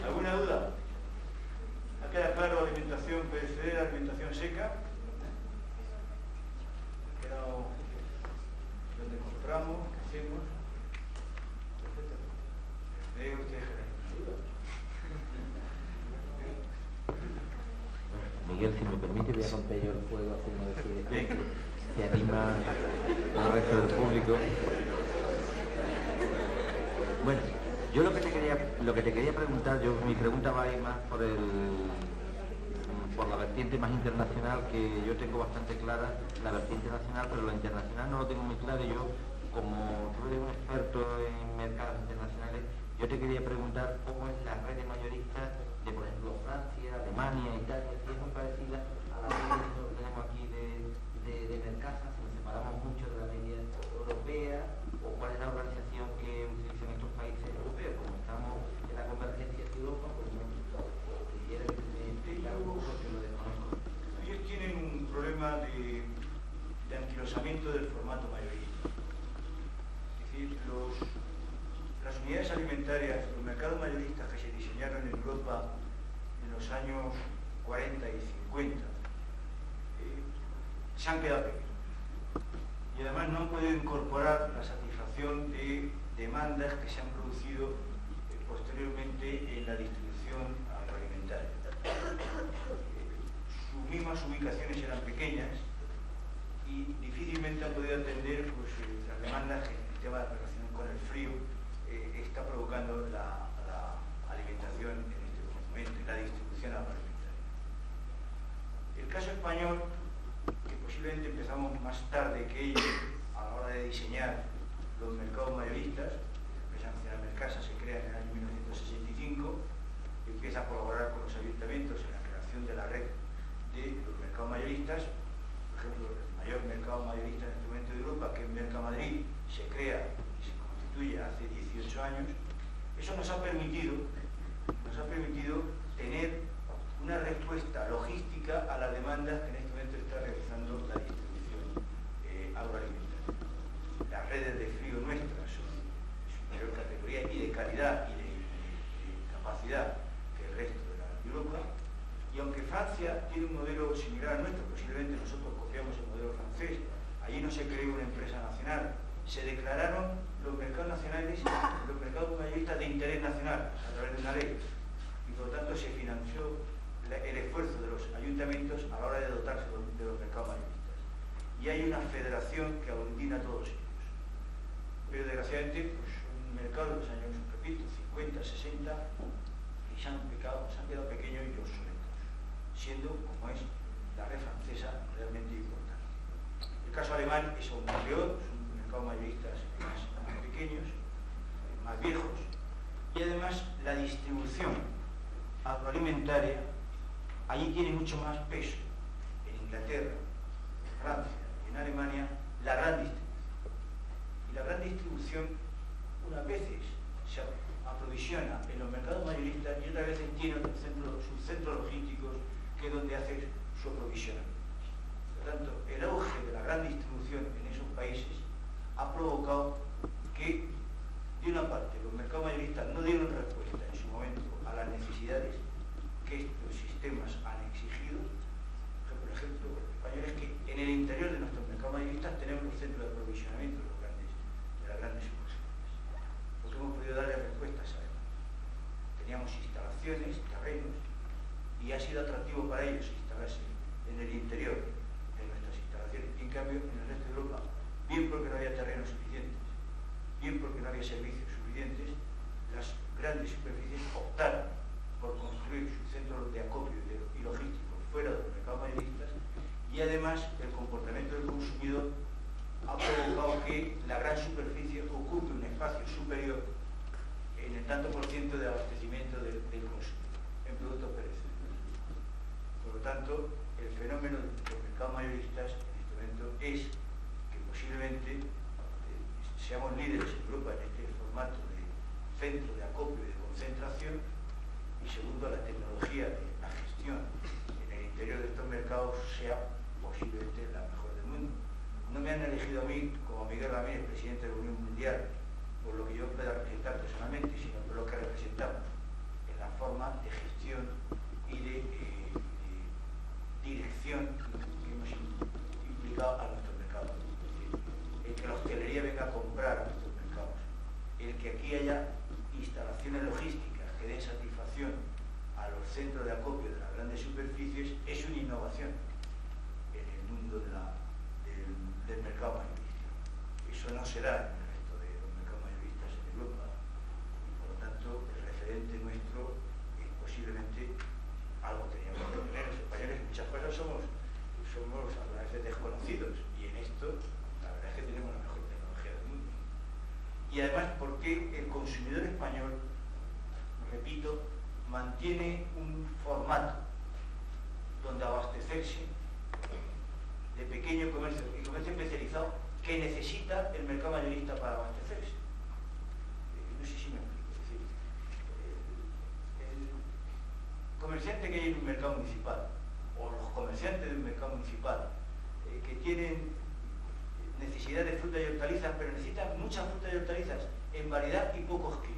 ¿Alguna duda? ¿Ha quedado claro alimentación perecedera, alimentación seca? ¿Ha quedado dónde compramos? ¿Qué hacemos? Perfecto. Me diga usted, Miguel, si me permite, voy a romper yo el fuego haciendo decir que se anima al resto del público. Bueno, yo lo que te quería preguntar, mi pregunta va a ir más por la vertiente más internacional, que yo tengo bastante clara la vertiente nacional, pero la internacional no lo tengo muy claro. Yo, como tú eres un experto en mercados internacionales, yo te quería preguntar cómo es la red de mayoristas de, por ejemplo, Francia, Alemania, Italia, si es muy parecida a la red que nosotros tenemos aquí de Mercasa, si nos separamos mucho de la media europea, o cuál es la organización que utilizan estos países europeos. Como estamos en la convergencia de Europa, pues no quisiera que me explicara un poco, que lo desconozco. Ellos tienen un problema de anquilosamiento del formato mayorista. Es decir, las unidades alimentarias, los mercados mayoristas que se diseñaron en Europa en los años 40 y 50, se han quedado pequeños. Y además no han podido incorporar la satisfacción de demandas que se han producido posteriormente en la distribución agroalimentaria. Sus mismas ubicaciones eran pequeñas y difícilmente han podido atender las demandas que el tema de la relación con el frío está provocando la alimentación en este momento y la distribución agroalimentaria. El caso español, que posiblemente empezamos más tarde que ellos a la hora de diseñar los mercados mayoristas. La empresa nacional Mercasa se crea en el año 1965, empieza a colaborar con los ayuntamientos en la creación de la red de los mercados mayoristas. Por ejemplo, el mayor mercado mayorista en este momento de Europa, que es Mercamadrid, se crea y se constituye hace 18 años. Eso nos ha permitido tener una respuesta logística a las demandas que en este momento está realizando la distribución agroalimentaria. Las redes de frío nuestras son de superior categoría y de calidad y de capacidad que el resto de la Europa. Y aunque Francia tiene un modelo similar al nuestro, posiblemente nosotros copiamos el modelo francés, allí no se creó una empresa nacional, se declararon los mercados nacionales, los mercados mayoristas de interés nacional a través de una ley, y por lo tanto se financió el esfuerzo de los ayuntamientos a la hora de dotarse de los mercados mayoristas. Y hay una federación que aglutina a todos ellos. Pero desgraciadamente, pues, un mercado de los años, repito, 50, 60, y se han quedado pequeños y obsoletos, siendo, como es la red francesa, realmente importante. El caso alemán es aún peor, son mercados mayoristas más pequeños, más viejos, y además la distribución agroalimentaria allí tiene mucho más peso. En Inglaterra, en Francia y en Alemania, la gran distribución. Y la gran distribución, unas veces se aprovisiona en los mercados mayoristas y otras veces tiene sus centros logísticos, que es donde hace su aprovisionamiento. Por lo tanto, el auge de la gran distribución en esos países ha provocado que, de una parte, los mercados mayoristas no dieron respuesta en su momento a las necesidades que estos sistemas han exigido. Por ejemplo, los españoles, que en el interior de nuestros mercados mayoristas tenemos los centros de aprovisionamiento de las grandes sucursales, porque hemos podido darle respuestas a ellos. Teníamos instalaciones, terrenos, y ha sido atractivo para ellos instalarse en el interior de nuestras instalaciones. Y en cambio, en el resto de Europa, bien porque no había terrenos suficientes, bien porque no había servicios suficientes, las grandes superficies optaron por construir sus centros de acopio y logísticos fuera de los mercados mayoristas, y además el comportamiento del consumidor ha provocado que la gran superficie ocupe un espacio superior en el tanto por ciento de abastecimiento del consumo en productos perecederos. Por lo tanto, el fenómeno de los mercados mayoristas en este momento es que posiblemente seamos líderes en Europa en este formato de centro de acopio y de concentración, y segundo, la tecnología de la gestión en el interior de estos mercados sea posiblemente la mejor del mundo. No me han elegido a mí, como Miguel Ramírez, presidente de la Unión Mundial, por lo que yo pueda representar personalmente, sino por lo que representamos en la forma de gestión y de dirección que hemos implicado a nuestros mercados. El que la hostelería venga a comprar a nuestros mercados, el que aquí haya instalaciones logísticas que den satisfacción a los centros de acopio de las grandes superficies, es una innovación en el mundo del mercado mayorista. Eso no será en el resto de los mercados mayoristas en Europa, y por lo tanto el referente nuestro es posiblemente algo que teníamos que tener. Los españoles en muchas cosas somos a la vez desconocidos, y en esto la verdad es que tenemos la mejor tecnología del mundo. Y además porque el consumidor español, repito, mantiene un formato donde abastecerse de pequeño comercio y comercio especializado que necesita el mercado mayorista para abastecerse. No sé si me explico. Es decir, el comerciante que hay en un mercado municipal, o los comerciantes de un mercado municipal, que tienen necesidad de frutas y hortalizas, pero necesitan muchas frutas y hortalizas en variedad y pocos kilos.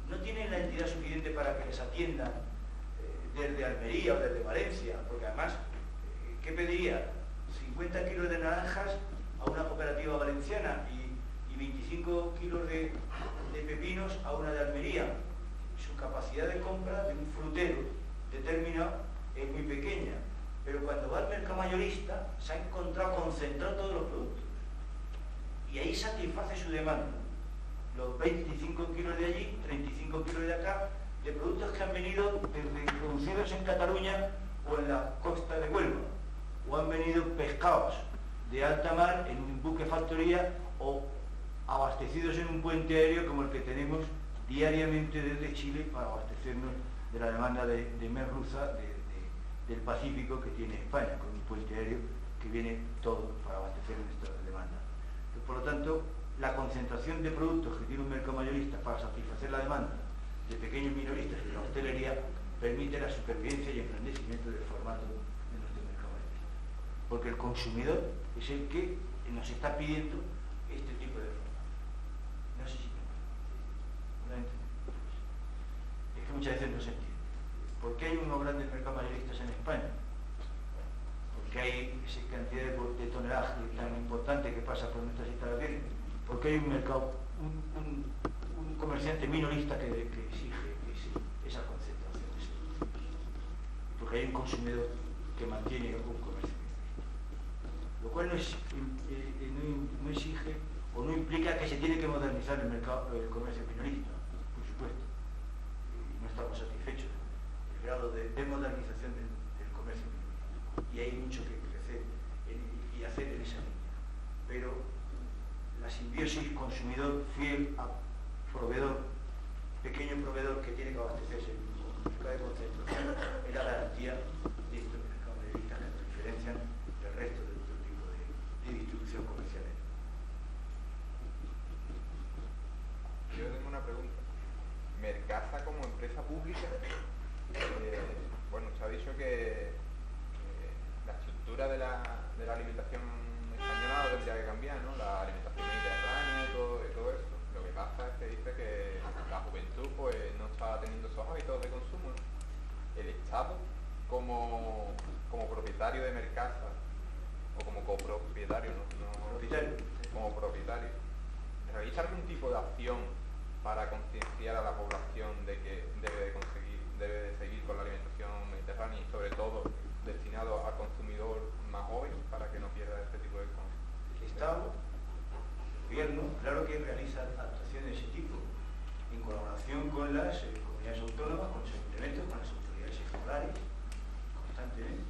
No tienen la entidad suficiente para que les atiendan desde Almería o desde Valencia, porque además, ¿qué pediría? 50 kilos de naranjas a una cooperativa valenciana y 25 kilos de pepinos a una de Almería. Su capacidad de compra de un frutero determinado es muy pequeña, pero cuando va al mercado mayorista se ha encontrado concentrado todos los productos y ahí satisface su demanda. Los 25 kilos de allí, 35 kilos de acá, de productos que han venido desde producidos en Cataluña o en la costa de Huelva, o han venido pescados de alta mar en un buque factoría o abastecidos en un puente aéreo como el que tenemos diariamente desde Chile para abastecernos de la demanda de merluza del Pacífico que tiene España, con un puente aéreo que viene todo para abastecer nuestra demanda. Por lo tanto, la concentración de productos que tiene un mercado mayorista para satisfacer la demanda de pequeños minoristas y de la hostelería permite la supervivencia y engrandecimiento del formato de nuestro mercado mayorista. Porque el consumidor es el que nos está pidiendo este tipo de formato. No sé si me es que muchas veces no se entiende. ¿Por qué hay unos grandes mercados mayoristas en España? Porque hay esa cantidad de tonelaje tan importante que pasa por nuestras instalaciones. Porque hay un mercado, un comerciante minorista que exige esa concentración. Porque hay un consumidor que mantiene un comercio minorista. Lo cual no exige o no implica que se tiene que modernizar el comercio minorista, por supuesto. Y no estamos satisfechos del grado de modernización del comercio minorista. Y hay mucho que crecer y hacer en esa línea. Pero la simbiosis consumidor fiel a proveedor, pequeño proveedor que tiene que abastecerse en un mercado de concentración, es la garantía de estos mercados mayoristas que nos diferencian del resto de otro tipo de distribución comercial. Yo tengo una pregunta. Mercasa como empresa pública, bueno, se ha dicho que la estructura de la alimentación española tendría que cambiar, ¿no? La alimentación mediterránea y todo eso. Lo que pasa es que dice que la juventud pues no está teniendo esos hábitos de consumo. El Estado como propietario de Mercasa o como copropietario, como propietario, ¿realiza algún tipo de acción para concienciar a la población de que debe de seguir con la alimentación mediterránea y sobre todo destinado al consumidor más joven para que no pierda este tipo de cosas? El Estado, el gobierno, claro que realiza actuaciones de ese tipo, en colaboración con las comunidades autónomas, con los ayuntamientos, con las autoridades escolares, constantemente.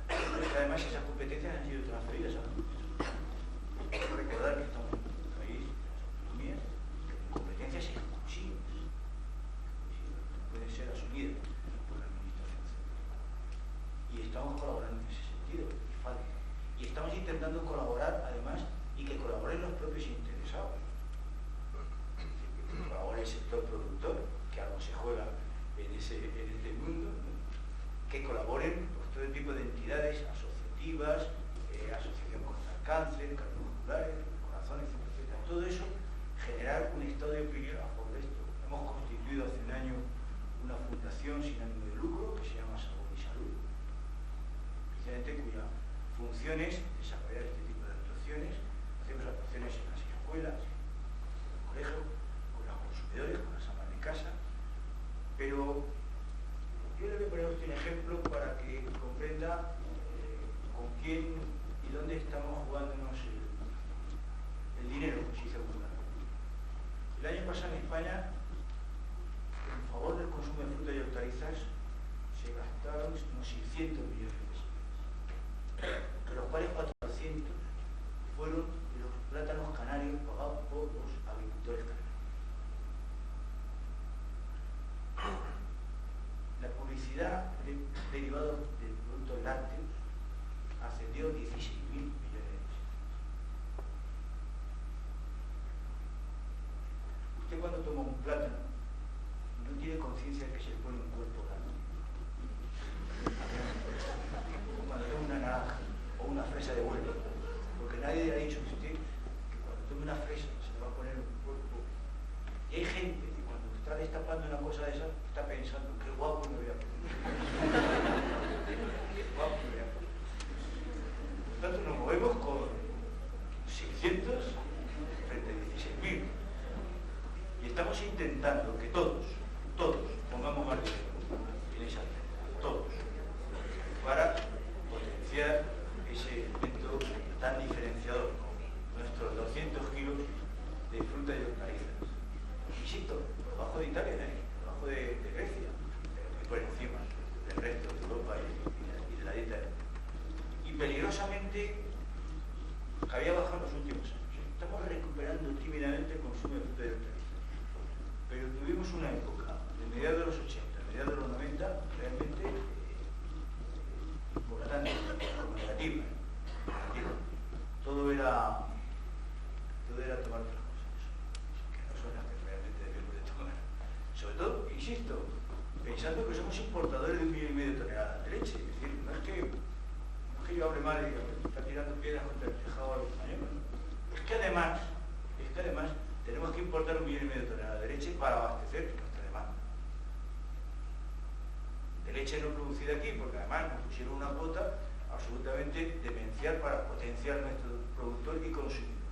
Pero es que además esas competencias han sido transferidas a los municipios. Hay que recordar que estamos en un país, las autonomías, con competencias exclusivas, no pueden ser asumidas por la administración central. Y estamos colaborando en ese sentido, y estamos intentando colaborar además y que colaboren los propios interesados, que colabore el sector productor, que algo se juega en este mundo, ¿no? Que colaboren pues, todo tipo de entidades asociativas, asociación contra el cáncer, cardiovasculares, corazones, etcétera. Todo eso, generar un estado de opinión a favor de esto. Hemos constituido hace un año una fundación sin ánimo de lucro que se llama Sabor y Salud, precisamente cuya función es desarrollar este tipo de actuaciones. Hacemos actuaciones en las escuelas, en el colegio, con los consumidores, con las amas de casa, pero yo le voy a poner a usted un ejemplo para que comprenda con quién y dónde estamos jugándonos el dinero, como se dice vulgarmente. El año pasado en España, en favor del consumo de frutas y hortalizas, se gastaron unos 600 millones de pesos, de los cuales 400 fueron los plátanos canarios pagados por los agricultores canarios. La publicidad derivada de productos lácteos ascendió 16.000 millones de pesos. Usted cuando toma un plátano no tiene conciencia de que se le pone un cuerpo grande. Cuando toma una naranja o una fresa de huevo, porque nadie le ha dicho a usted que cuando tome una fresa se le va a poner un cuerpo. Y hay gente que cuando está destapando una cosa de esa está pensando qué guapo me voy a poner. Qué guapo me voy a poner. Por tanto nos movemos con 600 frente a 16.000. Y estamos intentando que todos pongamos más dinero en esa área, todos, para potenciar ese elemento tan diferenciador como nuestros 200 kilos de fruta y hortalizas. Insisto, por debajo de Italia, por debajo de Grecia, pero muy por encima del resto de Europa y de la dieta. Y peligrosamente había bajado en los últimos años. Estamos recuperando tímidamente el consumo de fruta y hortalizas. Pero tuvimos una época, de mediados de los 80, mediados de los 90, realmente importante, como negativa. Todo era tomar otras cosas, que no son las que realmente debemos de tomar. Sobre todo, insisto, pensando que somos importadores de 1,5 millones de toneladas de leche. Es decir, no es que yo hable mal y está tirando piedras contra el tejado a los españoles. Es que además tenemos que importar 1,5 millones de toneladas de leche para abastecer nuestra demanda. De leche no producida aquí, porque además nos pusieron una cuota absolutamente demencial para potenciar nuestro productor y consumidor.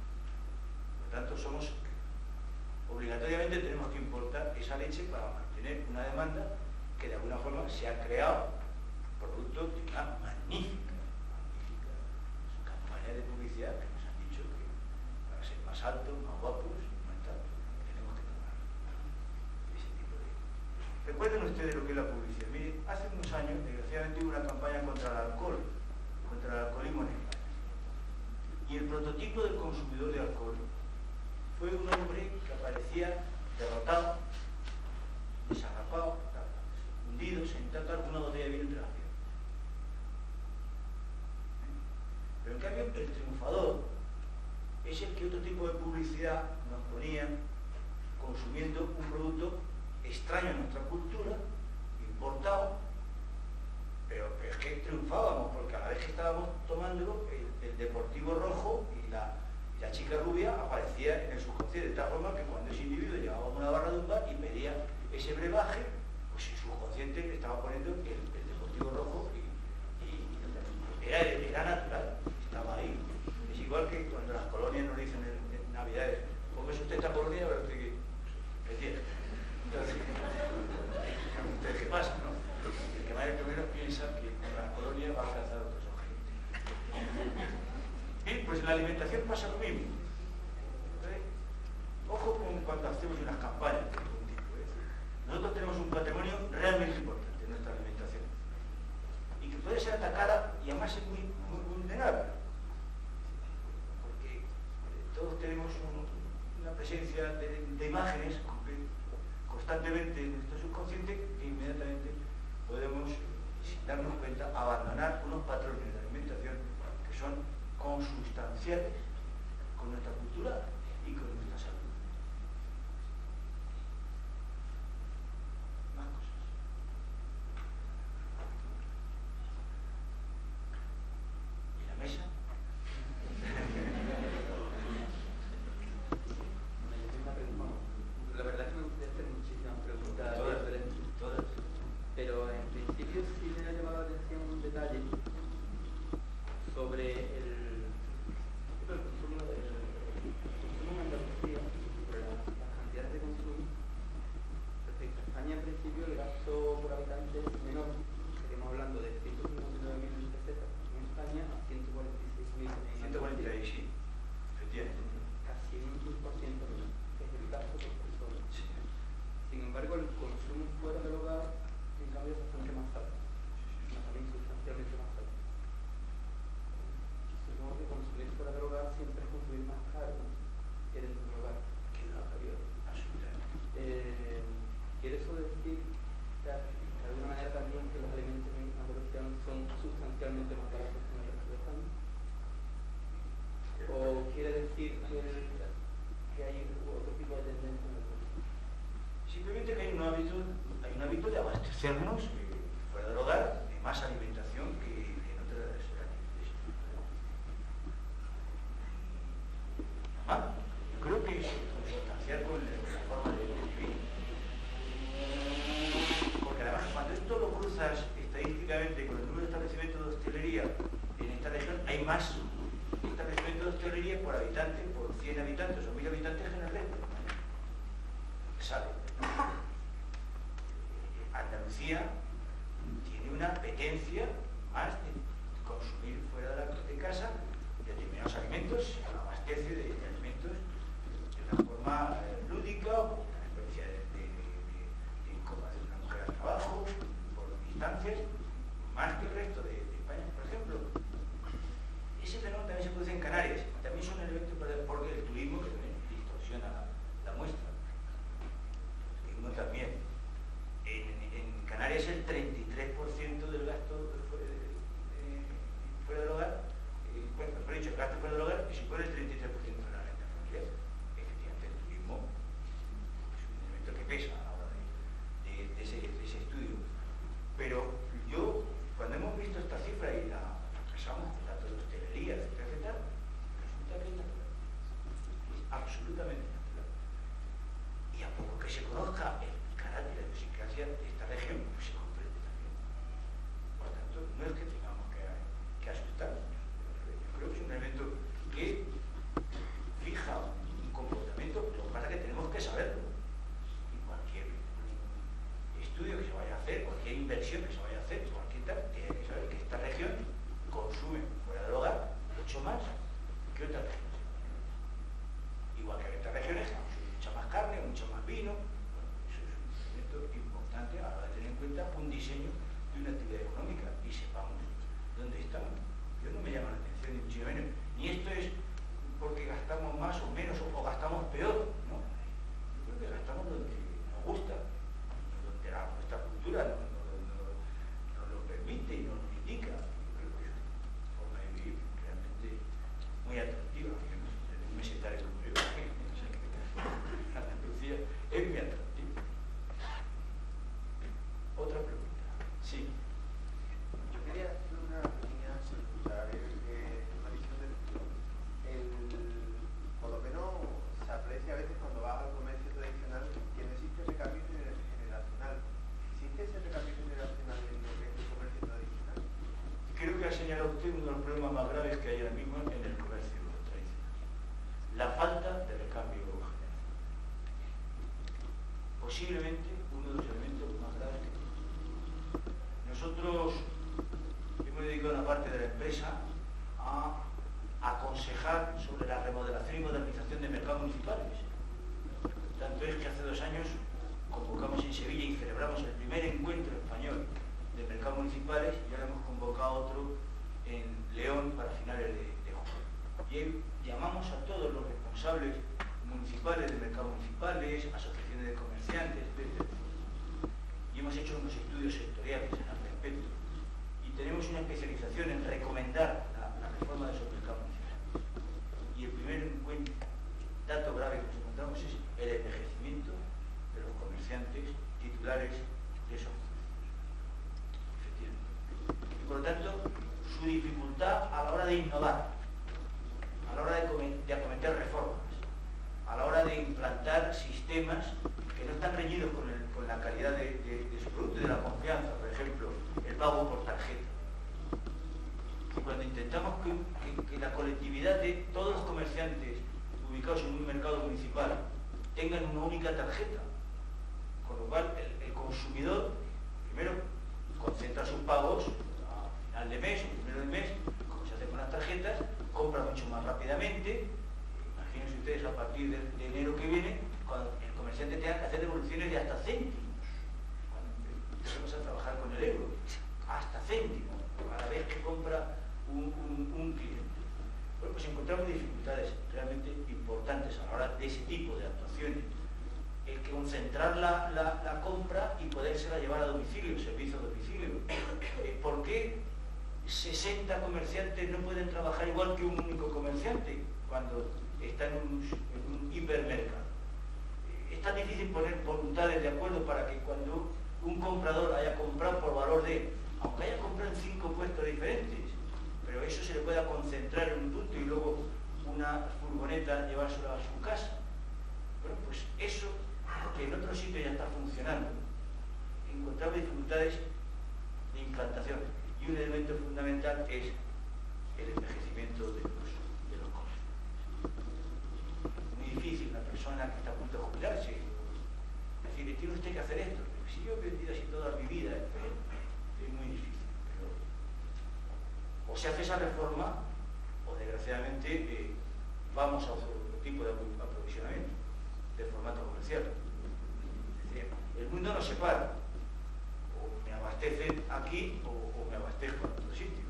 Por tanto, obligatoriamente tenemos que importar esa leche para mantener una demanda que de alguna forma se ha creado producto de una magnífica campaña de publicidad que nos han dicho que para ser más altos, más guapos, tenemos que tomar ese tipo de... Recuerden ustedes lo que es la publicidad. Mire, hace unos años, desgraciadamente, hubo una campaña contra el alcohol, contra el alcoholismo en España. Y el prototipo del consumidor de alcohol fue un hombre que aparecía derrotado, desarrapado, hundido, sentado con una botella de vino entre las piernas. Pero en cambio, el triunfador es el que otro tipo de publicidad nos ponía consumiendo un producto extraño a nuestra cultura, importado, pero es que triunfábamos, porque a la vez que estábamos tomándolo, el Deportivo Rojo y la chica rubia aparecía en el subconsciente, de tal forma que cuando ese individuo llegaba a una barra de un bar y pedía ese brebaje, pues el subconsciente le estaba poniendo el Deportivo Rojo y era natural, estaba ahí. Es igual que cuando las colonias nos dicen en Navidades, póngase usted esta colonia para usted que tiene. Entonces, ¿ustedes qué pasa, no? El que vaya primero piensa que con las colonias va a alcanzar otros objetivos. Y pues en la alimentación pasa lo mismo. Entonces, ojo con cuando hacemos unas campañas de algún tipo. Nosotros tenemos un patrimonio realmente importante en nuestra alimentación y que puede ser atacada y además es muy vulnerable, porque todos tenemos una presencia de imágenes constantemente en nuestro subconsciente que inmediatamente podemos, sin darnos cuenta, cuenta abandonar unos patrones de alimentación que son consustanciales con nuestra cultura y con nuestra salud. Más cosas. ¿Y la mesa? La verdad es que me gustaría hacer muchísimas preguntas diferentes, pero en principio sí me ha llamado la atención un detalle sobre el consumo en Andalucía, sobre las cantidades de consumo. Respecto a España, en principio, el gasto por habitante es menor. Seguimos hablando de 159.000 pesetas en España a 146.000 en 146, sí, efectivamente. Casi un 15% menos, que es el gasto por persona. Sí. Sin embargo, el consumo fuera del hogar, en cambio, es bastante más alto. También sustancialmente más alto. Supongo que consumir fuera del hogar siempre es consumir más caro que dentro del hogar. Que no, absolutamente. ¿Quiere eso decir que de alguna manera también que los alimentos en Andalucía son sustancialmente más baratos que en el resto de España? ¿O quiere decir que hay otro tipo de tendencia en el consumo? Simplemente que hay un hábito de abastecernos fuera del hogar de más alimentación que en otras latitudes. Yo creo que es sustancial con la forma de vivir. Porque además, cuando esto lo cruzas estadísticamente con el número de establecimientos de hostelería en esta región, hay más establecimientos de hostelería por habitante, por 100 habitantes o 1000 habitantes en el resto. ¿Sabe? Andalucía tiene una apetencia más de consumir fuera de casa determinados alimentos, se abastece de alimentos de una forma lúdica, o una experiencia de una mujer al trabajo, por distancias, más que el resto de España. Por ejemplo, ese fenómeno también se produce en Canarias, también son elementos porque el turismo que también distorsiona la muestra. El turismo también. En Canarias el 33% del gasto fuera del hogar, mejor dicho, el gasto fuera del hogar que supone el 33% de la renta familiar. Efectivamente, el turismo es un elemento que pesa a la hora de ese estudio. Pero yo, cuando hemos visto esta cifra y la pasamos con datos de hostelería, etcétera, resulta que es natural. Es absolutamente natural. Y a poco que se conozca el carácter de idiosincrasia de esta región, pues se comprende también. Por tanto, no es que tengamos que asustarnos. Yo creo que es un elemento que fija un comportamiento, lo que pasa es que tenemos que saberlo. Y cualquier estudio que se vaya a hacer, cualquier inversión que se vaya a hacer, cualquier tal, tiene que saber que esta región consume fuera del hogar mucho más que otras regiones. Igual que en otras regiones consumen mucha más carne, mucho más vino. Eso es un elemento importante a la hora de tener en cuenta un diseño de una actividad económica y sepamos dónde estamos. Yo no me llama la atención ni mucho menos. Ni esto es porque gastamos más o menos o gastamos peor, ¿no? Yo creo que gastamos donde nos gusta, donde nuestra cultura nos lo permite y nos lo indica. Yo creo que es una forma de vivir realmente muy atractiva. Un mesetario como yo, Andalucía es muy atractiva. Otra pregunta. Sí. Yo quería hacer una pequeña pregunta, una visión del futuro. Por lo menos se aprecia a veces cuando vas al comercio tradicional que no existe recambio generacional. ¿Existe ese recambio generacional en lo que es el comercio tradicional? Creo que ha señalado usted uno de los problemas más graves que hay ahora mismo en el comercio tradicional. La falta de recambio generacional. Posiblemente uno de los elementos más graves que tenemos. Nosotros hemos dedicado una parte de la empresa a aconsejar sobre la remodelación y modernización de mercados municipales. Tanto es que hace 2 años convocamos en Sevilla y celebramos el primer encuentro español de mercados municipales y ahora hemos convocado otro en León para finales de junio. Y ahí llamamos a todos los responsables municipales de mercados municipales, asociaciones de comerciantes, etc. Y hemos hecho unos estudios sectoriales al respecto. Y tenemos una especialización en recomendar la reforma de esos mercados nacionales. Y el primer dato grave que nos encontramos es el envejecimiento de los comerciantes titulares de esos comercios. Efectivamente. Y por lo tanto, su dificultad a la hora de innovar, a la hora de acometer reformas, a la hora de implantar sistemas que no están reñidos con la calidad de su producto y de la confianza. Por ejemplo, el pago por tarjeta. Y cuando intentamos que la colectividad de todos los comerciantes ubicados en un mercado municipal tengan una única tarjeta, con lo cual el consumidor primero concentra sus pagos a final de mes o primero de mes, como se hace con las tarjetas, compra mucho más rápidamente. Imagínense ustedes a partir de enero que viene, cuando el comerciante tenga que hacer devoluciones de hasta céntimos, cuando empecemos a trabajar con el euro, hasta céntimos, cada vez que compra un cliente. Bueno, pues encontramos dificultades realmente importantes a la hora de ese tipo de actuaciones. El que concentrar la compra y podérsela llevar a domicilio, servicio a domicilio. ¿Por qué 60 comerciantes no pueden trabajar igual que un único comerciante cuando está en un hipermercado? Es tan difícil poner voluntades de acuerdo para que cuando un comprador haya comprado por valor de, aunque haya comprado en 5 puestos diferentes, pero eso se le pueda concentrar en un punto y luego una furgoneta llevárselo a su casa. Bueno, pues eso, que en otros sitios ya está funcionando, encontramos dificultades de implantación. Y un elemento fundamental es el envejecimiento de los consumidores. Muy difícil una persona que está a punto de jubilarse decir, tiene usted que hacer esto. Si yo he vendido así toda mi vida, es muy difícil. Pero o se hace esa reforma, o desgraciadamente vamos a otro tipo de aprovisionamiento, de formato comercial. Es decir, el mundo no se para. O me abastecen aquí o me abastezco en otro sitio.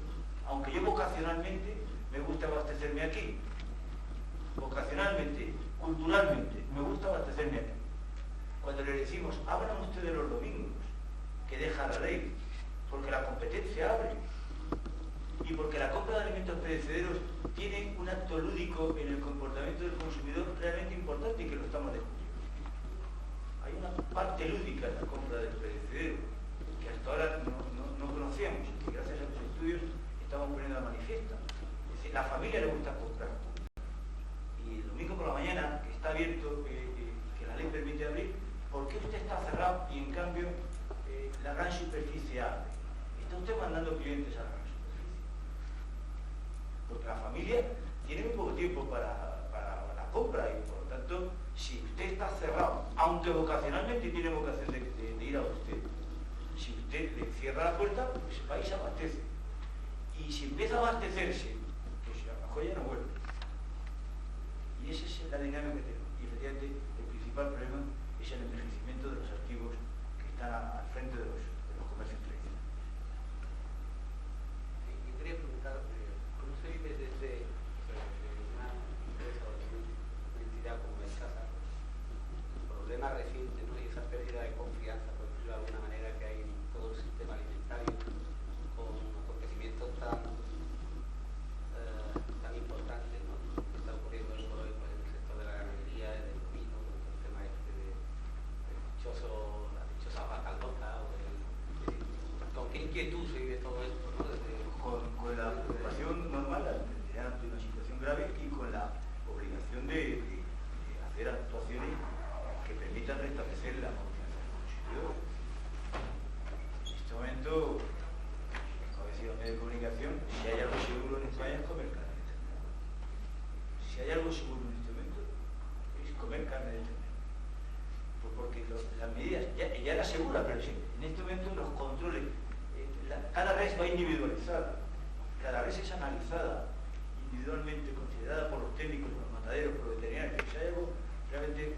Aunque yo vocacionalmente me gusta abastecerme aquí. Vocacionalmente, culturalmente, me gusta abastecerme aquí. Cuando le decimos, abran ustedes los domingos, que deja la ley, porque la competencia abre, y porque la compra de alimentos perecederos tiene un acto lúdico en el comportamiento del consumidor realmente importante y que lo estamos descubriendo. Hay una parte lúdica en la compra del perecedero que hasta ahora no conocíamos y que gracias a los estudios estamos poniendo a manifiesto. Es decir, la familia le gusta comprar. Y el domingo por la mañana, que está abierto, que la ley permite abrir, ¿por qué usted está cerrado y en cambio la gran superficie abre? Está usted mandando clientes a la gran superficie. Porque la familia tiene muy poco tiempo para la compra y por lo tanto, si usted está cerrado, aunque vocacionalmente tiene vocación de ir a usted, si usted le cierra la puerta, pues va y se abastece. Y si empieza a abastecerse, pues a lo mejor ya no vuelve. Y esa es la dinámica que tenemos. Y efectivamente, el principal problema es el envejecimiento de los activos que están al frente de los comercios tradicionales. Yo quería preguntar, ¿cómo se vive desde una empresa o una entidad como Mercasa el problema reciente, ¿no? Y esa pérdida de confianza, por decirlo de alguna manera, que hay en todo el sistema alimentario con acontecimientos tan importantes, ¿no? Que está ocurriendo hoy por hoy en el sector de la ganadería, del vino, con el tema este la dichosa vaca loca, ¿con qué inquietud se vive todo esto, ¿no? Con la preocupación normal ante una situación grave y con la obligación de hacer actuaciones que permitan restablecer la confianza del consumidor. En este momento, como decía los medios de comunicación, si hay algo seguro en España es comer carne de ternera. Si hay algo seguro en este momento es comer carne de ternera. Porque las medidas ya era segura, pero en este momento los controles, cada res va individualizada, cada res es analizada individualmente, considerada por los técnicos, por los mataderos, por los veterinarios. Si hay algo realmente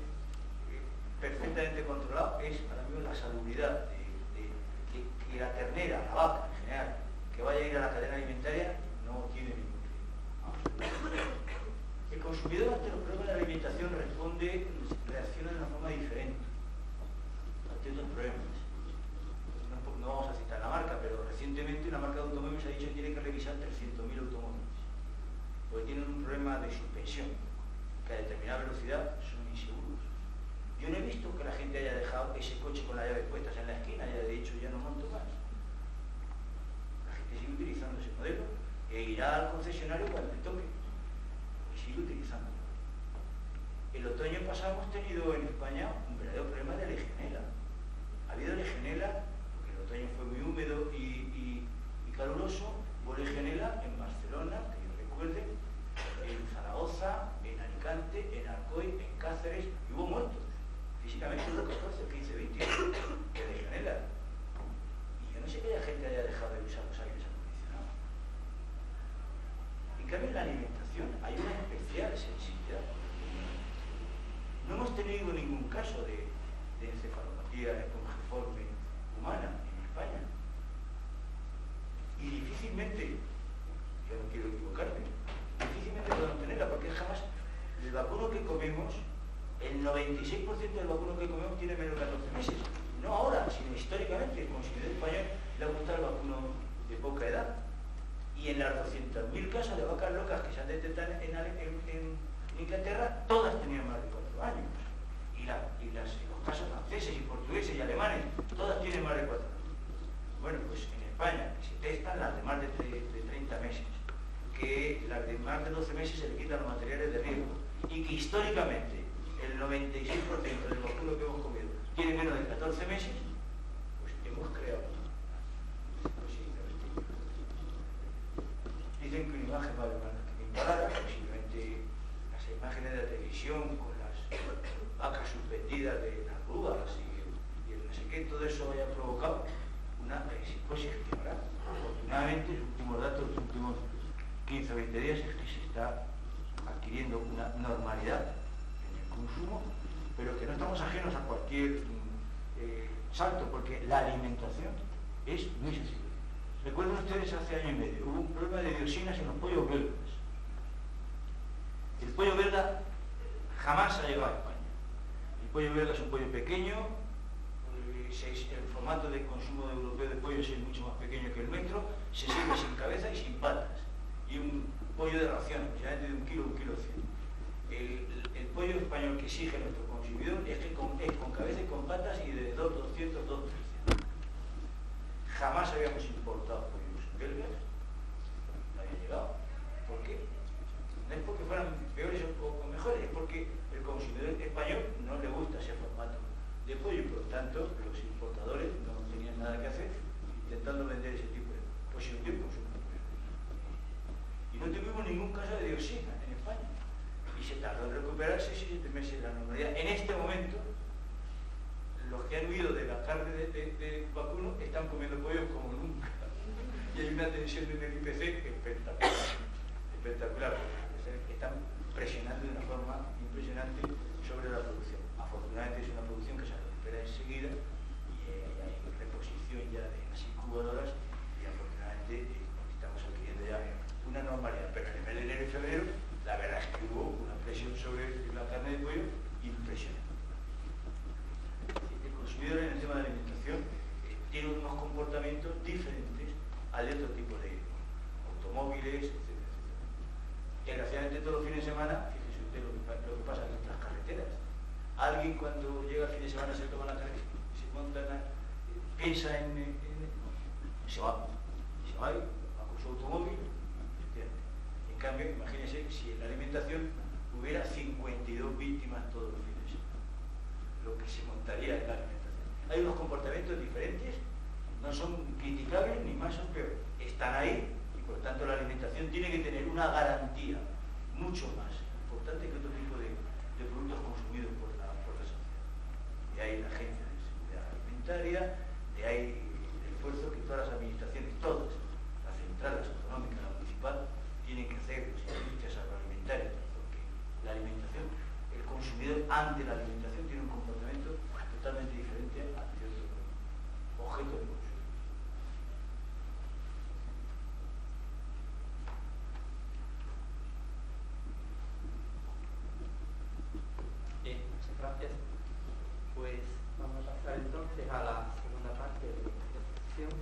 perfectamente controlado es para mí la salubridad de que la ternera, la vaca en general, que vaya a ir a la cadena alimentaria no tiene ningún riesgo. El consumidor ante los problemas de la alimentación reacciona de una forma diferente ante estos problemas. No vamos a citar la marca, pero recientemente una marca de de Automóviles ha dicho que tiene que revisar 300.000 automóviles, porque tienen un problema de suspensión, que a determinada velocidad son inseguros. Yo no he visto que la gente haya dejado ese coche con las llaves puestas en la esquina y haya dicho ya no monto más. La gente sigue utilizando ese modelo e irá al concesionario cuando le toque y sigue utilizándolo. El otoño pasado hemos tenido en España un verdadero problema de legionela. Ha habido legionela, porque el otoño fue muy húmedo y caluroso, hubo legionela en Barcelona, que yo recuerde, en Zaragoza, en Alicante, en Alcoy, en Cáceres, y hubo muertos. Físicamente hubo 14, 15, 20 de legionela. Y yo no sé que la gente haya dejado de usar los aires acondicionados. En cambio, en la alimentación hay una especial sensibilidad. No hemos tenido ningún caso de encefalopatía espongiforme humana en España. Y difícilmente, yo no quiero equivocarme, difícilmente podemos tenerla, porque jamás el vacuno que comemos, el 96% del vacuno que comemos tiene menos de 14 meses. No ahora, sino históricamente. El consumidor español le ha gustado el vacuno de poca edad. Y en las 200.000 casos de vacas locas que se han detectado en Inglaterra, todas tenían más de 4 años. Y los casos franceses y portugueses y alemanes, todas tienen más de 4 años. Bueno, pues en España se testan las de más de 30 meses, que las de más de 12 meses se le quitan los materiales de riesgo, y que históricamente el 96% del vacuno que hemos comido tiene menos de 14 meses, pues hemos creado. Pues sí, dicen que una imagen vale más que 1000 palabras, posiblemente las imágenes de la televisión con las vacas suspendidas de las grúas y el no sé qué, todo eso haya provocado una psicosis general. Afortunadamente, los últimos datos, los últimos 15 o 20 días, es que se está adquiriendo una normalidad en el consumo, pero que no estamos ajenos a cualquier salto, porque la alimentación es muy sensible. Recuerden ustedes, hace año y medio hubo un problema de dioxinas en los pollos belgas. El pollo belga jamás ha llegado a España. El pollo belga es un pollo pequeño, el formato de consumo europeo de pollo es mucho más pequeño que el nuestro, se sirve sin cabeza y sin patas, y un pollo de ración, aproximadamente de 1 kilo, 1 kilo 100. El pollo español que exige nuestro consumidor es con cabeza y con patas y de 2.200, 2.300. Jamás habíamos importado pollos belgas, no había llegado. ¿Por qué? No es porque fueran peores o mejores, es porque el consumidor español no le gusta ese formato de pollo y por lo tanto los importadores no tenían nada que hacer intentando vender ese tipo de posibilidad de consumo. Y no tuvimos ningún caso de dioxina en España y se tardó en recuperar 6 o 7 meses la normalidad. En este momento los que han huido de la carne de vacuno están comiendo pollo como nunca y hay una tensión en el IPC espectacular. Están presionando de una forma impresionante sobre la producción. Afortunadamente es una producción que se recupera enseguida y hay reposición ya de las incubadoras y afortunadamente estamos adquiriendo ya una normalidad. Pero a nivel de enero y febrero la verdad es que hubo una presión sobre la carne de pollo impresionante. El consumidor en el tema de la alimentación tiene unos comportamientos diferentes al de otro tipo de automóviles, etc. Desgraciadamente todos los fines de semana, fíjese usted lo que pasa en nuestras carreteras. Alguien cuando llega el fin de semana se toma la carretera, se monta, piensa se va con su automóvil. En cambio, imagínense si en la alimentación hubiera 52 víctimas todos los fines de semana, lo que se montaría en la alimentación. Hay unos comportamientos diferentes, no son criticables ni más o peor, están ahí. Por lo tanto, la alimentación tiene que tener una garantía mucho más importante que otro tipo de productos consumidos por la sociedad. De ahí la Agencia de Seguridad Alimentaria, de ahí el esfuerzo que todas las administraciones, todas, las centrales autonómicas, la municipal, tienen que hacer las industrias agroalimentarias, porque la alimentación, el consumidor ante la alimentación tiene un comportamiento totalmente diferente ante otro objeto de consumo. Gracias. Pues vamos a pasar entonces a la segunda parte de la sesión.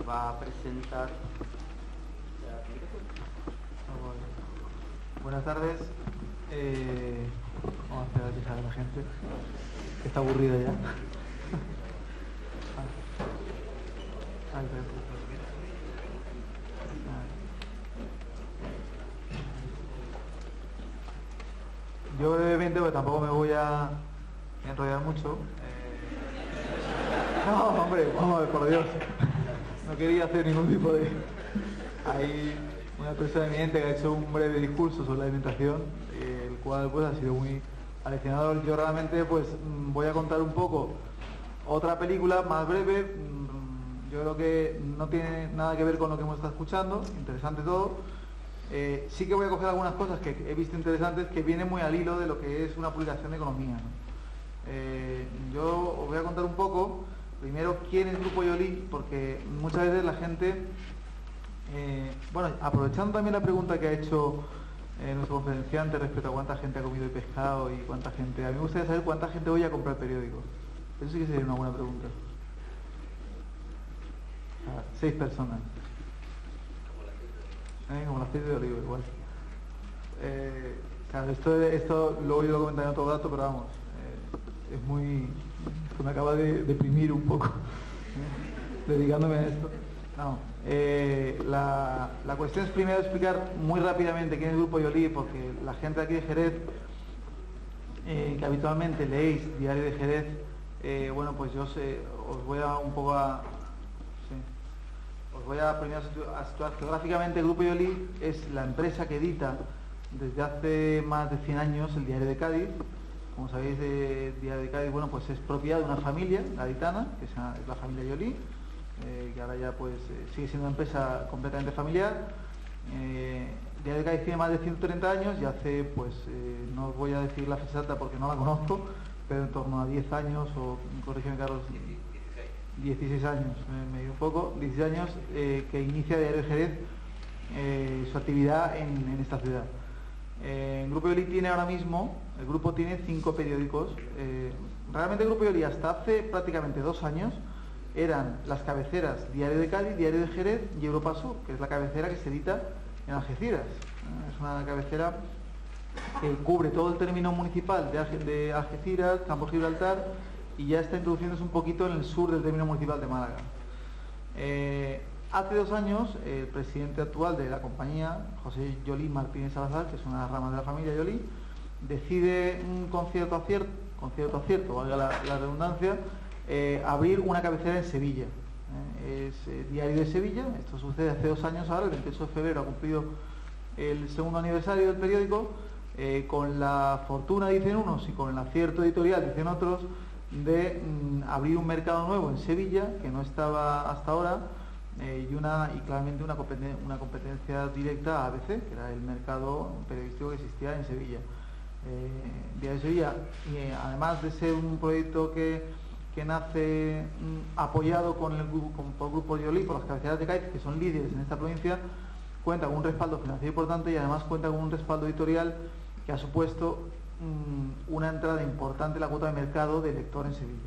va a presentar. Buenas tardes. Vamos a esperar a que salga la gente, que está aburrida ya. Yo brevemente, porque tampoco me voy a enrollar mucho. No, hombre, vamos a ver, por Dios. No quería hacer ningún tipo de... Hay una persona eminente que ha hecho un breve discurso sobre la alimentación, el cual pues ha sido muy aleccionador. Yo realmente pues voy a contar un poco otra película más breve. Yo creo que no tiene nada que ver con lo que hemos estado escuchando, interesante todo. Sí que voy a coger algunas cosas que he visto interesantes que vienen muy al hilo de lo que es una publicación de economía, ¿no? Yo os voy a contar un poco, primero, quién es Grupo Joly, porque muchas veces la gente, bueno, aprovechando también la pregunta que ha hecho nuestro conferenciante respecto a cuánta gente ha comido el pescado y cuánta gente, a mí me gustaría saber cuánta gente voy a comprar periódicos. Eso sí que sería una buena pregunta. 6 personas. Como el aceite de oliva, igual. Claro, esto luego yo lo comentaré en otro dato, pero vamos, es muy... Esto me acaba de deprimir un poco, dedicándome a esto. No, la cuestión es primero explicar muy rápidamente quién es el Grupo Joly, porque la gente aquí de Jerez, que habitualmente leéis Diario de Jerez, bueno, pues yo os voy a un poco a... Os voy a primero a situar geográficamente. El Grupo Joly es la empresa que edita desde hace más de 100 años el Diario de Cádiz. Como sabéis, el Diario de Cádiz, bueno, pues es propiedad de una familia gaditana, que es la familia Joly, que ahora ya pues sigue siendo una empresa completamente familiar. El Diario de Cádiz tiene más de 130 años y hace, pues, no os voy a decir la fecha exacta porque no la conozco, pero en torno a 10 años, o corrígeme Carlos, 16 años, me dio un poco, 16 años que inicia Diario de Jerez su actividad en esta ciudad. El Grupo Joly tiene ahora mismo, el grupo tiene 5 periódicos. Realmente el Grupo Joly hasta hace prácticamente 2 años eran las cabeceras Diario de Cádiz, Diario de Jerez y Europa Sur, que es la cabecera que se edita en Algeciras. Es una cabecera que cubre todo el término municipal de Algeciras, Campos Gibraltar, y ya está introduciéndose un poquito en el sur del término municipal de Málaga. Hace 2 años, el presidente actual de la compañía, José Joly Martínez Salazar, que es una rama de la familia Joly, decide con cierto acierto, valga la redundancia, abrir una cabecera en Sevilla. Es Diario de Sevilla. Esto sucede hace 2 años ahora, el 28 de febrero ha cumplido el 2º aniversario del periódico, con la fortuna, dicen unos, y con el acierto editorial, dicen otros, de abrir un mercado nuevo en Sevilla que no estaba hasta ahora, y claramente una competencia directa a ABC, que era el mercado periodístico que existía en Sevilla. Diario de Sevilla, además de ser un proyecto que nace apoyado por el Grupo Joly, por las cabeceras de Cádiz, que son líderes en esta provincia, cuenta con un respaldo financiero importante y además cuenta con un respaldo editorial que ha supuesto una entrada importante en la cuota de mercado de lector en Sevilla.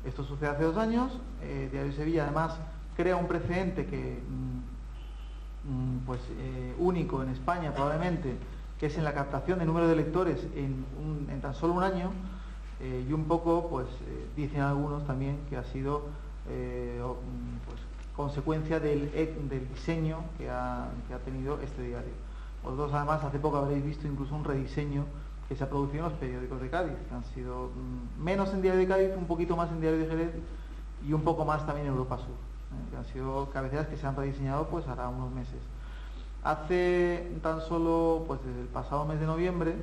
Esto sucede hace 2 años. Diario de Sevilla además crea un precedente que único en España probablemente, que es en la captación de número de lectores en tan solo un año, y un poco, pues dicen algunos también que ha sido consecuencia del diseño que ha tenido este diario. Vosotros además hace poco habréis visto incluso un rediseño que se ha producido en los periódicos de Cádiz, que han sido menos en Diario de Cádiz, un poquito más en Diario de Jerez y un poco más también en Europa Sur, que han sido cabeceras que se han rediseñado pues ahora unos meses. Hace tan solo, pues desde el pasado mes de noviembre,